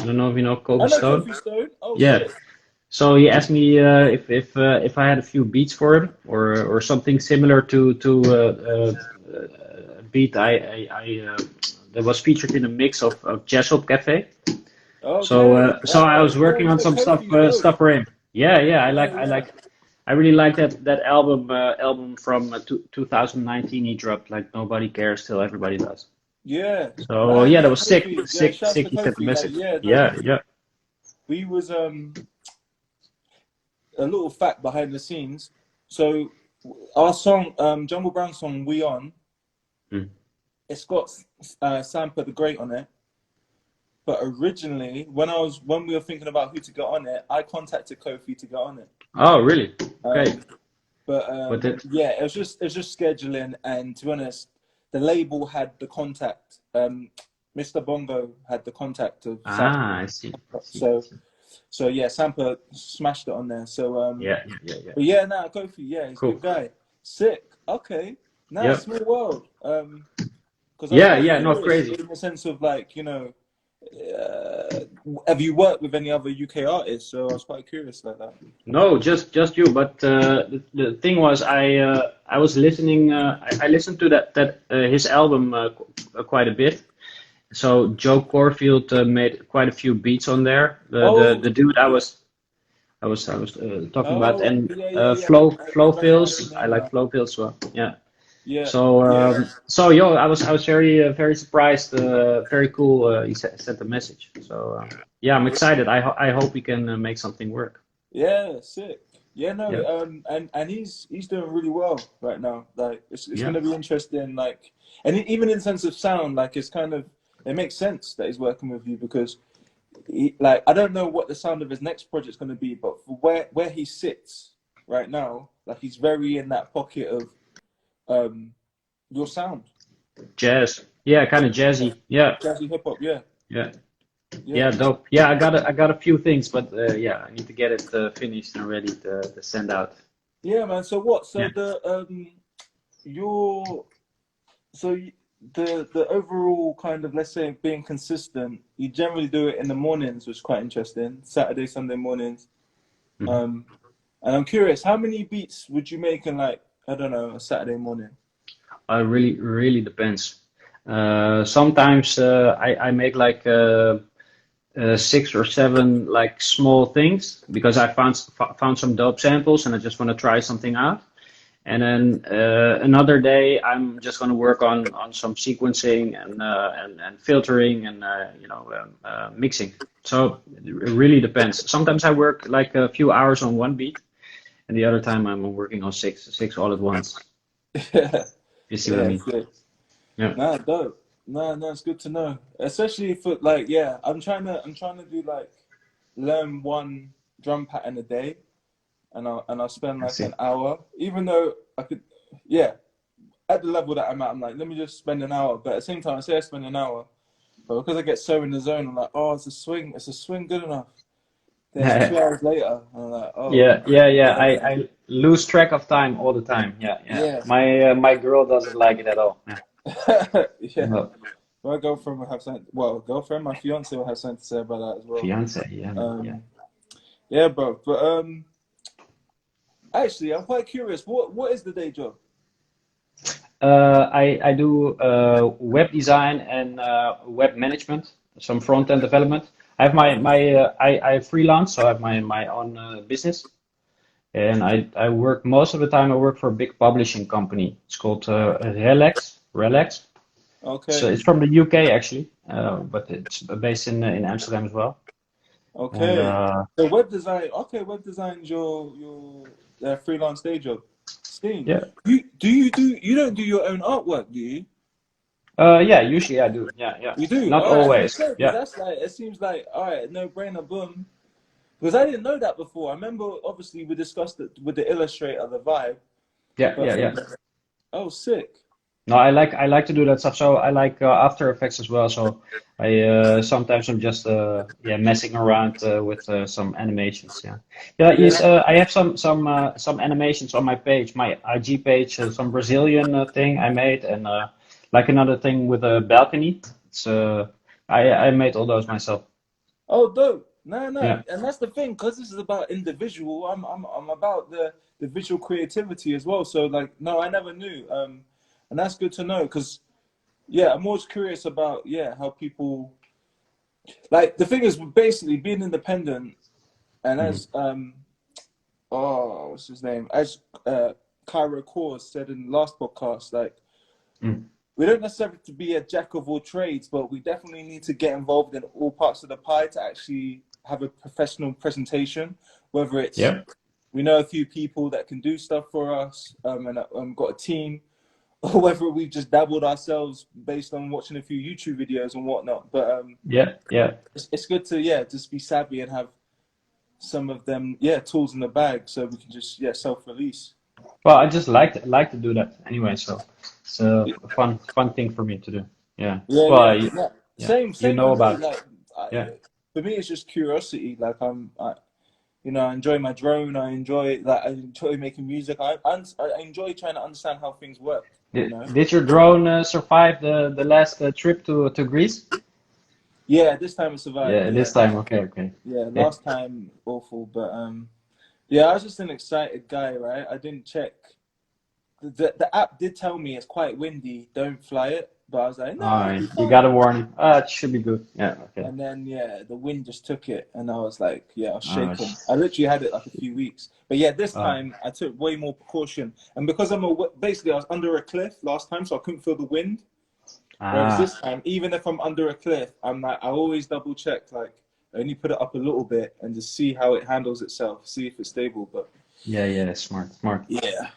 I don't know if you know I Kofi know Stone. Kofi Stone. Oh, Yeah. sick. So he asked me if I had a few beats for him or something similar to a beat that was featured in a mix of Jazzmatazz Cafe. Okay. So I was Yeah, working on yeah, some Kofi's dope. stuff for him. Yeah, Yeah, yeah. I really like that album from 2019 he dropped, like Nobody Cares Till Everybody Does. Yeah. So Man, yeah, that yeah, was sick, Kofi. Yeah, sick, shouts sick. to He sent the Kofi. Like, message. yeah, no, Yeah. we was a little fact behind the scenes. So our song, Jungle Brown song, We On, Mm. it's got Sampa the Great on it. But originally, when we were thinking about who to get on it, I contacted Kofi to get on it. Oh, really? Okay. Um, but But that, yeah, it was just scheduling, and to be honest, the label had the contact. Mr. Bongo had the contact of Sampa, I see. I see. I so see. so yeah, Sampa smashed it on there. So Yeah. but yeah, nah, Kofi, yeah, he's a Cool. good guy. Sick. Okay, nah, Yep. small world. Because I was quite Yeah. No, curious crazy. in the sense of like, have you worked with any other UK artists? So I was quite curious like that. No, just you. But the thing was, I was listening. I listened to that his album quite a bit. So Joe Corfield made quite a few beats on there. Oh, The dude I was talking about, oh, and yeah. Flow I recognize his Fills. I name like now. Flow Fills well. Yeah. Yeah, So yeah, yo, I was very surprised. Very cool. He sent the message. So yeah, I'm excited. I hope we can make something work. yeah. Sick. Yeah, no. Yeah. And he's doing really well right now. Like it's Yeah. gonna be interesting. Like, and even in sense of sound, like it's kind of it makes sense that he's working with you because like I don't know what the sound of his next project's gonna be, but for where he sits right now, like he's very in that pocket of um your sound. Jazz. Yeah, kind of Yeah. jazzy. Yeah. Jazzy hip hop, yeah. Yeah. Yeah. Yeah, dope. Yeah, I got a few things, but yeah, I need to get it finished and ready to send out. Yeah, man. So what? So Yeah. the your so the overall kind of, let's say, being consistent, you generally do it in the mornings, which is quite interesting. Saturday, Sunday mornings. Mhm. Um, and I'm curious, how many beats would you make in, like, I don't know, a Saturday morning? Really depends. Sometimes I make like 6 or 7 like small things because I found some dope samples and I just want to try something out. And then another day I'm just going to work on some sequencing and filtering and mixing. So it really depends. Sometimes I work like a few hours on one beat, and the other time I'm working on six all at once. Yeah, You see what I yeah, mean? sick. Yeah. Nah, dope. Nah, no, it's good to know. Especially for like, yeah, I'm trying to do like learn one drum pattern a day, and I'll spend I like see. an hour, even though I could, yeah, at the level that I'm at, I'm like, let me just spend an hour. But at the same time, I say I spend an hour, but because I get so in the zone, I'm like, oh, it's a swing good enough. Then it's 2 hours later, and I'm like, oh, Yeah. yeah, I lose track of time all the time. Yeah. yeah, My girl doesn't like it at all. Yeah. yeah. No. My girlfriend will have something. Well, girlfriend, my fiance will have something to say about that as well. Fiance. Yeah, man. Yeah. Um, yeah, bro. But Actually, I'm quite curious. What is the day job? I do web design and web management, some front end development. I have I freelance, so I have my own business, and I work most of the time. I work for a big publishing company. It's called Relax. So Okay. it's from the UK actually, but it's based in Amsterdam as well. And Okay. So web design. Okay, web design's your freelance day job. Sting. yeah, You don't do your own artwork, do you? yeah, usually I do. Yeah, yeah. You do. Not All right. I was gonna always. say because Yeah, that's like it seems like all right, no brainer, boom. Because I didn't know that before. I remember obviously we discussed it with the illustrator, the vibe, yeah, but yeah, yeah. oh, sick. No, I like to do that stuff. So I like After Effects as well. So I sometimes I'm just yeah messing around with some animations. Yeah, yeah. Yes, Yeah. I have some animations on my page, my IG page. Some Brazilian thing I made, and like another thing with a balcony. It's I made all those myself. Oh, dope. No, no, Yeah, and that's the thing, because this is about individual. I'm about the visual creativity as well. So like, no, I never knew. And that's good to know because yeah, I'm always curious about yeah how people like the thing is basically being independent and hmm as oh what's his name as Cairo Kors said in the last podcast like we don't necessarily have to be a jack of all trades, but we definitely need to get involved in all parts of the pie to actually have a professional presentation. Whether it's yeah, we know a few people that can do stuff for us, and got a team, or whether we've just dabbled ourselves based on watching a few YouTube videos and whatnot. But yeah, yeah. it's good to yeah just be savvy and have some of them yeah tools in the bag so we can just yeah self release. Well, I just like to do that anyway. So it's a fun thing for me to do. Yeah. Yeah, Well, yeah, yeah. yeah. You Same know for me. about it. Like, Yeah. for me, it's just curiosity. Like, you know, I enjoy my drone. I enjoy making music. I enjoy trying to understand how things work. You know. Did your drone survive the last trip to Greece? Yeah, this time it survived. Yeah, Yeah, this time. Okay, okay. yeah. Yeah. Last time awful, but yeah. I was just an excited guy, right? I didn't check. The app did tell me it's quite windy. Don't fly it. But I was like, no, it'll be You got a fine. warning. It should be good. Yeah. Okay. And then yeah, the wind just took it, and I was like, yeah, I was Uh, shaken. sh- I literally had it like a few weeks, but yeah, this uh, time I took way more precaution, and because basically I was under a cliff last time, so I couldn't feel the wind. Whereas ah. this time, even if I'm under a cliff, I'm like I always double check, like only put it up a little bit and just see how it handles itself, see if it's stable. But Yeah. Yeah. Smart. Smart. yeah,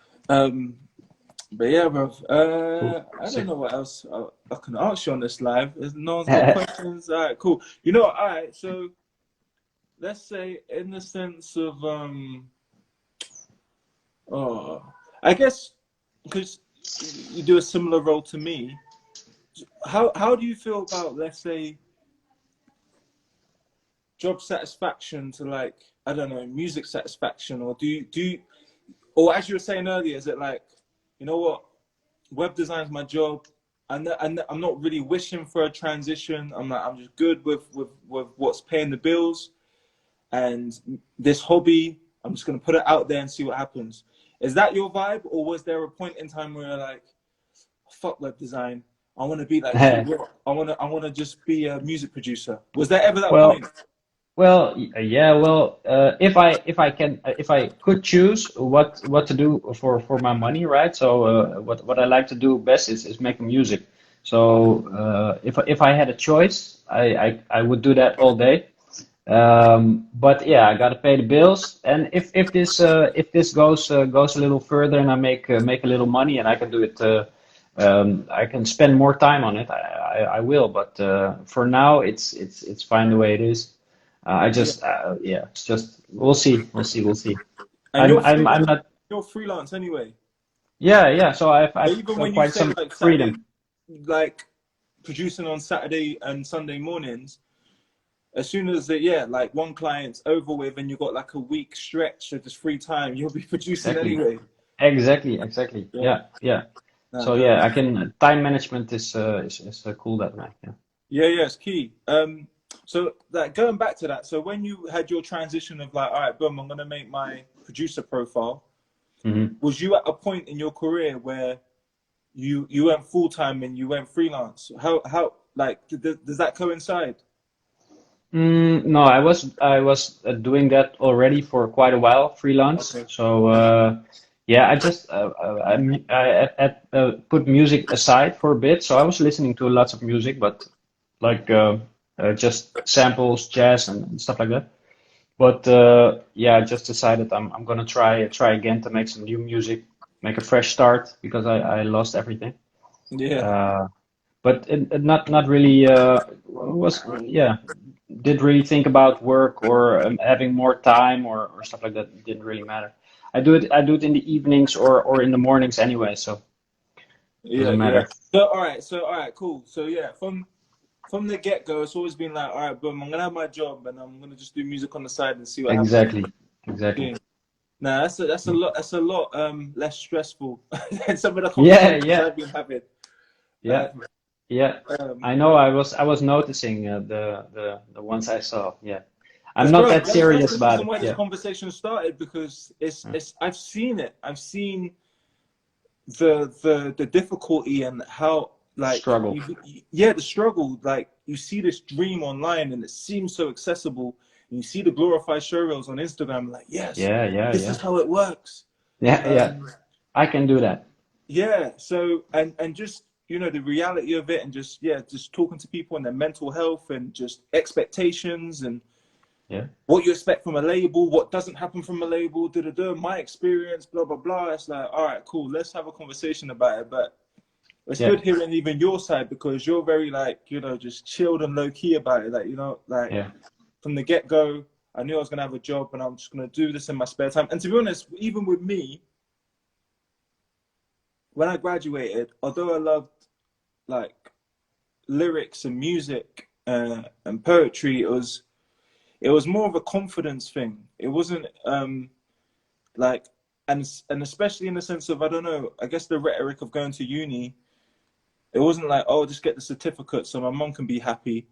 but yeah, bro. Cool. I don't Sick. know what else I can ask you on this live. If no one's got questions, all right, cool. You know, all right, so let's say in the sense of oh I guess because you do a similar role to me, how do you feel about let's say job satisfaction to like I don't know music satisfaction or or as you were saying earlier is it like you know what web design's my job and I'm not really wishing for a transition I'm just good with what's paying the bills and this hobby, I'm just gonna put it out there and see what happens. Is that your vibe, or was there a point in time where you're like, fuck web design, I want to be like Kid Rock, I want to just be a music producer? Was there ever that Well, point? yeah. Well, if I could choose what to do for my money, right? So what I like to do best is make music. So if I had a choice, I would do that all day. But yeah, I gotta pay the bills, and if this goes a little further and I make a little money and I can do it, I can spend more time on it. I will, but for now it's fine the way it is. I Yeah, just yeah, it's just we'll see. and I'm not. you're freelance anyway. Yeah, yeah. So But I've even got when you quite say some like Saturday, freedom. like producing on Saturday and Sunday mornings, as soon as yeah, like one client's over with and you got like a week stretch of just free time, you'll be producing Exactly, anyway. exactly. Yeah, Yeah, yeah. no, So dope. yeah, I can time management is cool that way. Yeah. Yeah, yeah, it's key. So like going back to that, so when you had your transition of like, all right, boom, I'm gonna make my producer profile. Mhm. Was you at a point in your career where you went full time and you went freelance? How like does that coincide? No, I was doing that already for quite a while, freelance. Okay. So yeah, I just put music aside for a bit. So I was listening to lots of music, but like just samples, jazz, and stuff like that. But yeah, I just decided I'm gonna try again to make some new music, make a fresh start because I lost everything. Yeah. Uh, but not really was yeah, didn't really think about work or having more time or stuff like that. It didn't really matter. I do it in the evenings or in the mornings anyway, so it Yeah, doesn't yeah. matter. So all right, cool. So yeah, from the get go, it's always been like, all right, boom, I'm gonna have my job and I'm gonna just do music on the side and see what happens. Exactly, exactly. Yeah. Nah, that's a lot less stressful than some of the Yeah, conversations yeah, I've been having. yeah, Um, yeah. um, I know. I was noticing the ones I saw. Yeah, I'm Because, not bro, that that's serious the about reason it. why this Yeah. conversation started because Uh, it's I've seen it. I've seen the difficulty and how like Struggle. yeah, the struggle. Like you see this dream online and it seems so accessible. And you see the glorified showreels on Instagram, like yes, Yeah, yeah, this is yeah, how it works. yeah, yeah. Um, I can do that. yeah. So and just the reality of it and just just talking to people and their mental health and just expectations and Yeah, what you expect from a label, what doesn't happen from a label, my experience, blah blah blah. It's like, all right, cool, let's have a conversation about it. But it's yeah, good hearing even your side because you're very like, just chilled and low key about it. Like, like yeah. from the get go, I knew I was gonna have a job and I'm just gonna do this in my spare time. And to be honest, even with me, when I graduated, although I loved like lyrics and music and poetry, it was more of a confidence thing. It wasn't like and especially in the sense of I don't know, I guess the rhetoric of going to uni, it wasn't like, oh, just get the certificate so my mom can be happy.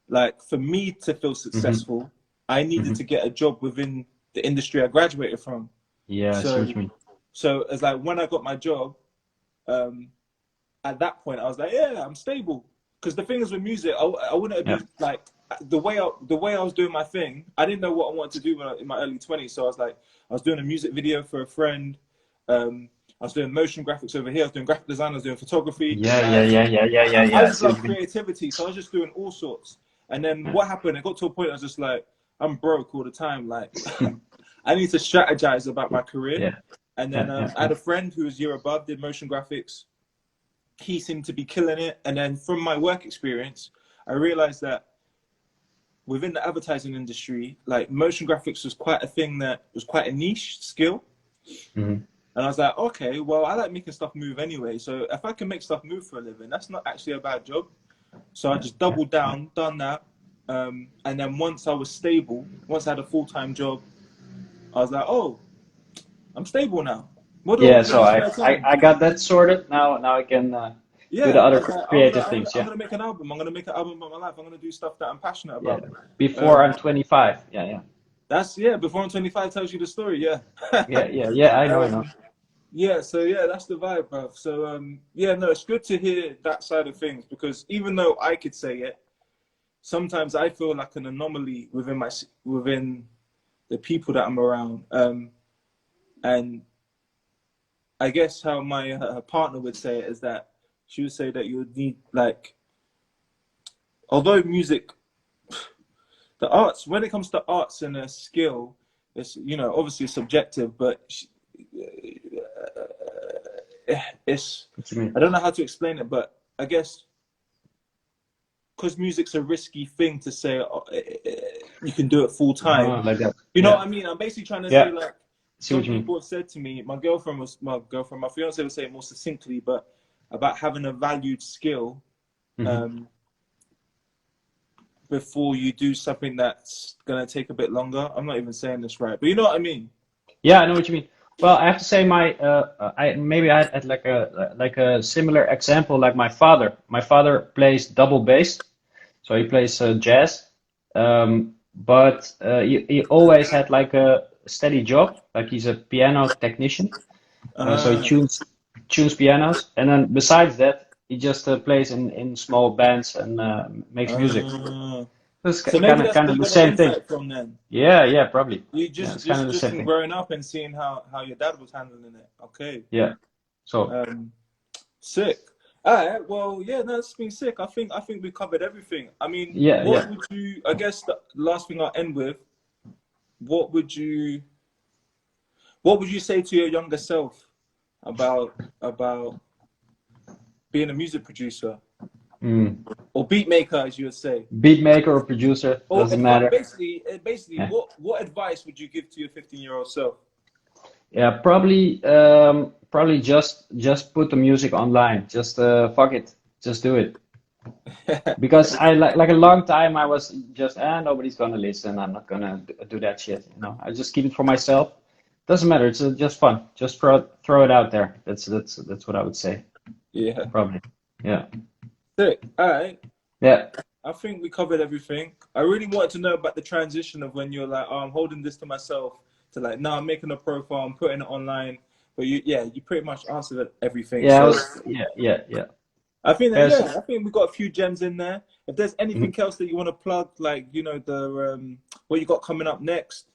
Like for me to feel hmm successful, I needed hmm to get a job within the industry I graduated from. Yeah, I see So what you mean. so it's like when I got my job, um at that point I was like, yeah, I'm stable. Because the thing is with music, I wouldn't Yeah, be like the way I was doing my thing. I didn't know what I wanted to do in my early 20s. So I was like, I was doing a music video for a friend. I was doing motion graphics over here. I was doing graphic design. I was doing photography. yeah, yeah, Like yeah, yeah, yeah, yeah, I yeah. I just see what love you mean. creativity. So I was just doing all sorts. And then Yeah, what happened? It got to a point I was just like, I'm broke all the time. Like I need to strategize about my career. yeah, And then yeah, yeah, I yeah. had a friend who was a year above, did motion graphics. He seemed to be killing it. And then from my work experience, I realized that within the advertising industry, like motion graphics was quite a thing that was quite a niche skill. hmm And I was like, okay, well, I like making stuff move anyway. So if I can make stuff move for a living, that's not actually a bad job. So I Yeah, just yeah, doubled yeah. down, done that. And then once I was stable, once I had a full-time job, I was like, oh, I'm stable now. What do I Yeah, want to do in so my I, spare I time? I got that sorted. Now I can do the Yeah, I other was like, creative things. I'm Yeah, gonna make an album. I'm gonna make an album about my life. I'm gonna do stuff that I'm passionate yeah. about. Before Um, I'm 25. Yeah, yeah, that's before I'm 25 tells you the story. Yeah. yeah, yeah, yeah. I know, I know. um, yeah. So yeah, that's the vibe, bro. So yeah, no, it's good to hear that side of things because even though I could say it, sometimes I feel like an anomaly within the people that I'm around. And I guess how my partner would say it is that she would say that you would need like, although music, the arts, when it comes to arts and a skill, it's obviously subjective, but it's What you mean? I don't know how to explain it, but I guess because music's a risky thing to say, you can do it full time. Like that. You know what Yeah, I mean? I'm basically trying to say yeah. like See what some you mean. people have said to me. My fiance would say it more succinctly, but about having a valued skill hmm um, before you do something that's gonna take a bit longer. I'm not even saying this right, but you know what I mean. Yeah, I know what you mean. Well, I have to say I had like a similar example like my father. My father plays double bass, so he plays jazz. But he always had like steady job. Like he's a piano technician, so he tunes pianos, and then besides that, he just plays in small bands and makes music. uh, It's so maybe that's kind where of you the got the same thing. insight from then. Yeah, probably. You Yeah, it's kind of the just same from thing. growing up and seeing how your dad was handling it. Okay. Yeah. So Um, Sick. All right. Well, yeah, no, it's been sick. I think we covered everything. I mean, yeah. what would you? I guess the last thing I'll end with. What would you? What would you say to your younger self about being a music producer Mm. or beat maker, as you would say? Beatmaker or producer, Or doesn't matter. basically, Yeah. what advice would you give to your 15-year-old self? Yeah, probably just put the music online. Just fuck it. Just do it. Because I like a long time I was just nobody's gonna listen. I'm not gonna do that shit. I just keep it for myself. Doesn't matter. It's just fun. Just throw it out there. That's what I would say. Yeah. Probably. Yeah. Sick. All right. Yeah. I think we covered everything. I really wanted to know about the transition of when you're like, oh, I'm holding this to myself, to like, now I'm making a profile, I'm putting it online. But you pretty much answered everything. Yeah. So Yeah. I think that, Yes. I think we got a few gems in there. If there's anything else that you want to plug, like, the what you got coming up next.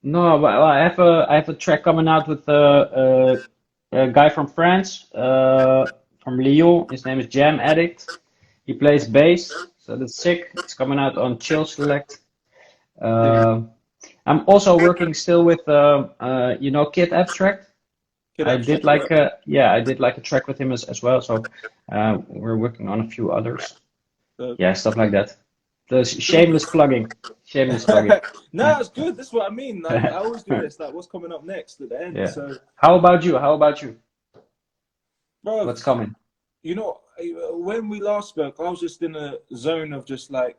No, well, I have a track coming out with a guy from France, from Lyon. His name is Jam Addict. He plays bass, so that's sick. It's coming out on Chill Select. Uh, I'm also working still with Kid Abstract. Kid I did Abstract, like I did like a track with him as well. So we're working on a few others. yeah. Yeah, stuff like that. The shameless plugging. Shameless plugging. No, it's good. That's what I mean. Like I always do this. Like, what's coming up next at the end? Yeah. So, How about you? How about you? bro, What's coming? when we last spoke, I was just in a zone of just like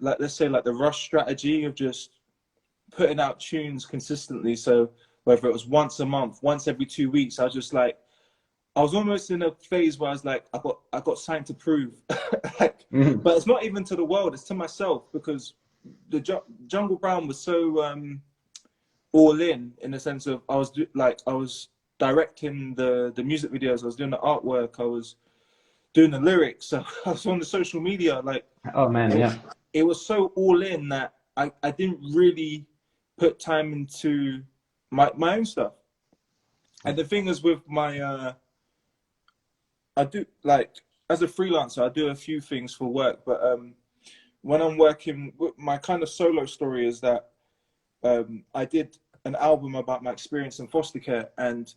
let's say like the rush strategy of just putting out tunes consistently. So whether it was once a month, once every 2 weeks, I was just like, I was almost in a phase where I was like, I got something to prove. Like, Mhm. but it's not even to the world, it's to myself, because the Jungle Brown was so all in the sense of I was directing the music videos, I was doing the artwork, I was doing the lyrics, so I was on the social media, like Oh man, it, yeah. it was so all in that I didn't really put time into my own stuff. And the thing is with my I do, like, as a freelancer, I do a few things for work, but when I'm working, my kind of solo story is that I did an album about my experience in foster care, and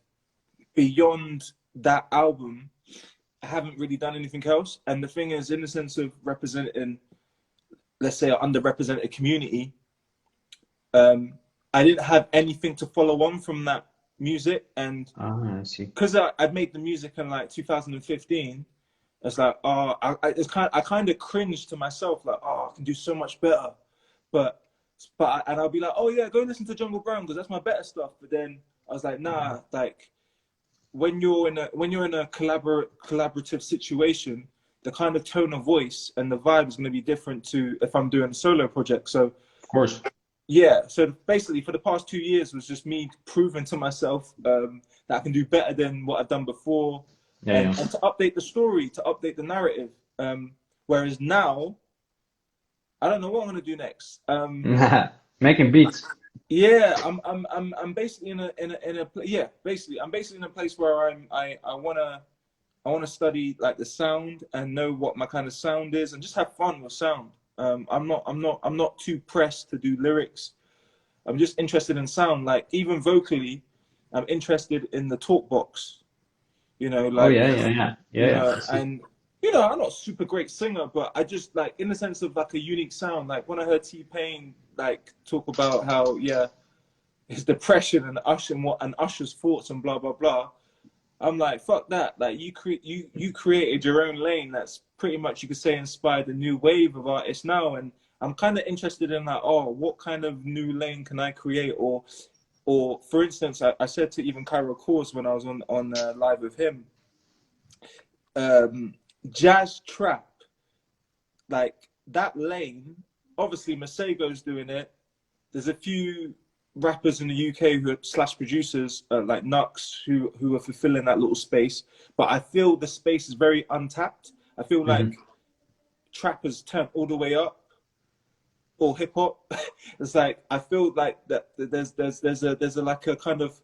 beyond that album, I haven't really done anything else. And the thing is, in the sense of representing, let's say, an underrepresented community, I didn't have anything to follow on from that music, and I see. because I'd made the music in like 2015, it's like, oh, I kind of cringed to myself, like, oh, I can do so much better, but and I'll be like, oh yeah, go listen to Jungle Brown because that's my better stuff. But then I was like, nah, like when you're in a collaborative situation, the kind of tone of voice and the vibe is going to be different to if I'm doing a solo project. So Of course. yeah, so basically for the past 2 years was just me proving to myself that I can do better than what I've done before, Yeah, and to update the story, to update the narrative. Whereas now, I don't know what I'm gonna do next. yeah. Making beats. Yeah, I'm basically I'm basically in a place where I wanna study like the sound and know what my kind of sound is and just have fun with sound. I'm not too pressed to do lyrics. I'm just interested in sound. Like even vocally, I'm interested in the talk box. Oh Like yeah. I see. and I'm not a super great singer, but I just like in the sense of like a unique sound. Like when I heard T-Pain like talk about how his depression and Usher's thoughts and blah blah blah. I'm like, fuck that. Like you created your own lane that's pretty much, you could say, inspired the new wave of artists now. And I'm kind of interested in like, oh, what kind of new lane can I create? Or for instance, I said to even Cairo Course when I was on live with him, jazz trap, like that lane. Obviously, Masego's doing it. There's a few rappers in the UK who are slash producers like Nux who are fulfilling that little space. But I feel the space is very untapped. I feel like trap has turned all the way up, or hip hop. It's like I feel like that there's a like a kind of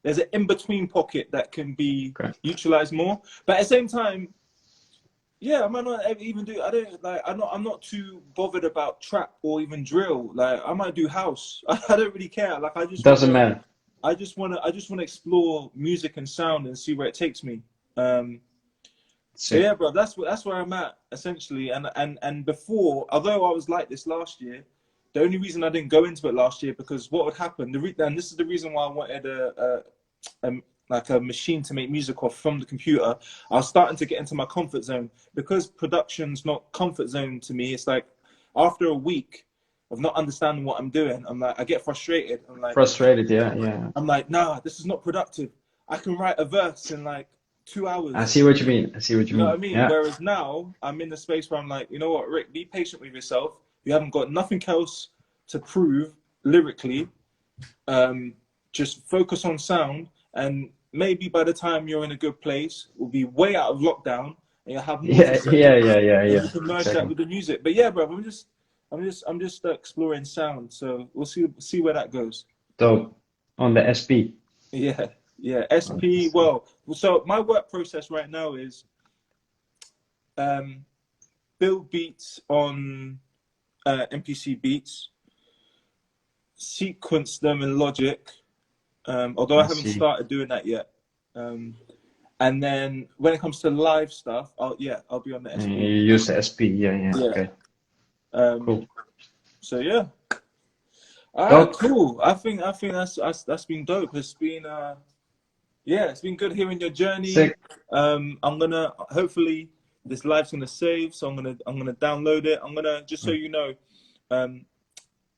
there's an in between pocket that can be utilized more. But at the same time, yeah, I might not even do. I don't like. I'm not too bothered about trap or even drill. Like I might do house. I don't really care. Like I just Doesn't matter. I just wanna explore music and sound and see where it takes me. So yeah, bro, that's where I'm at essentially. And before, although I was like this last year, the only reason I didn't go into it last year because what would happen. And this is the reason why I wanted like a machine to make music off from the computer. I was starting to get into my comfort zone because production's not comfort zone to me. It's like after a week of not understanding what I'm doing, I'm like I get frustrated. I'm like yeah. I'm like, nah, this is not productive. I can write a verse in like 2 hours. I see what you mean. You know what I mean? Yeah. Whereas now I'm in the space where I'm like, you know what, Rick, be patient with yourself. You haven't got nothing else to prove lyrically. Just focus on sound, and maybe by the time you're in a good place, we'll be way out of lockdown, and you'll have more. Yeah. You can merge that with the music. But yeah, bro, I'm just exploring sound. So we'll see where that goes. Dope. On the SP. Yeah. SP. Well, so my work process right now is build beats on MPC Beats, sequence them in Logic, although I haven't started doing that yet. And then when it comes to live stuff, I'll be on the SP. You use the SP, yeah. Okay. Cool. So yeah. Alright, cool. I think that's been dope. It's been it's been good hearing your journey. Sick. I'm gonna hopefully this live's gonna save, so I'm gonna download it. I'm gonna just so you know, I'm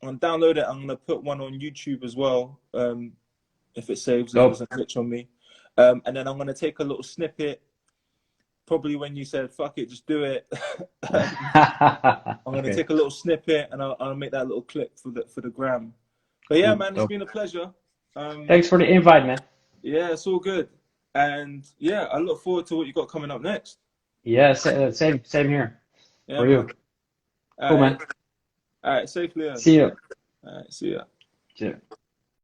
gonna download it. I'm gonna put one on YouTube as well. If it saves, if it doesn't glitch on me. And then I'm gonna take a little snippet. Probably when you said "fuck it, just do it." I'm gonna take a little snippet and I'll make that little clip for the gram. But yeah, man, it's been a pleasure. Thanks for the invite, man. Yeah, it's all good. And yeah, I look forward to what you got coming up next. Yeah, same here. Yeah, for you. Cool, man. All right, safely. See you. All right, see ya. Cheers.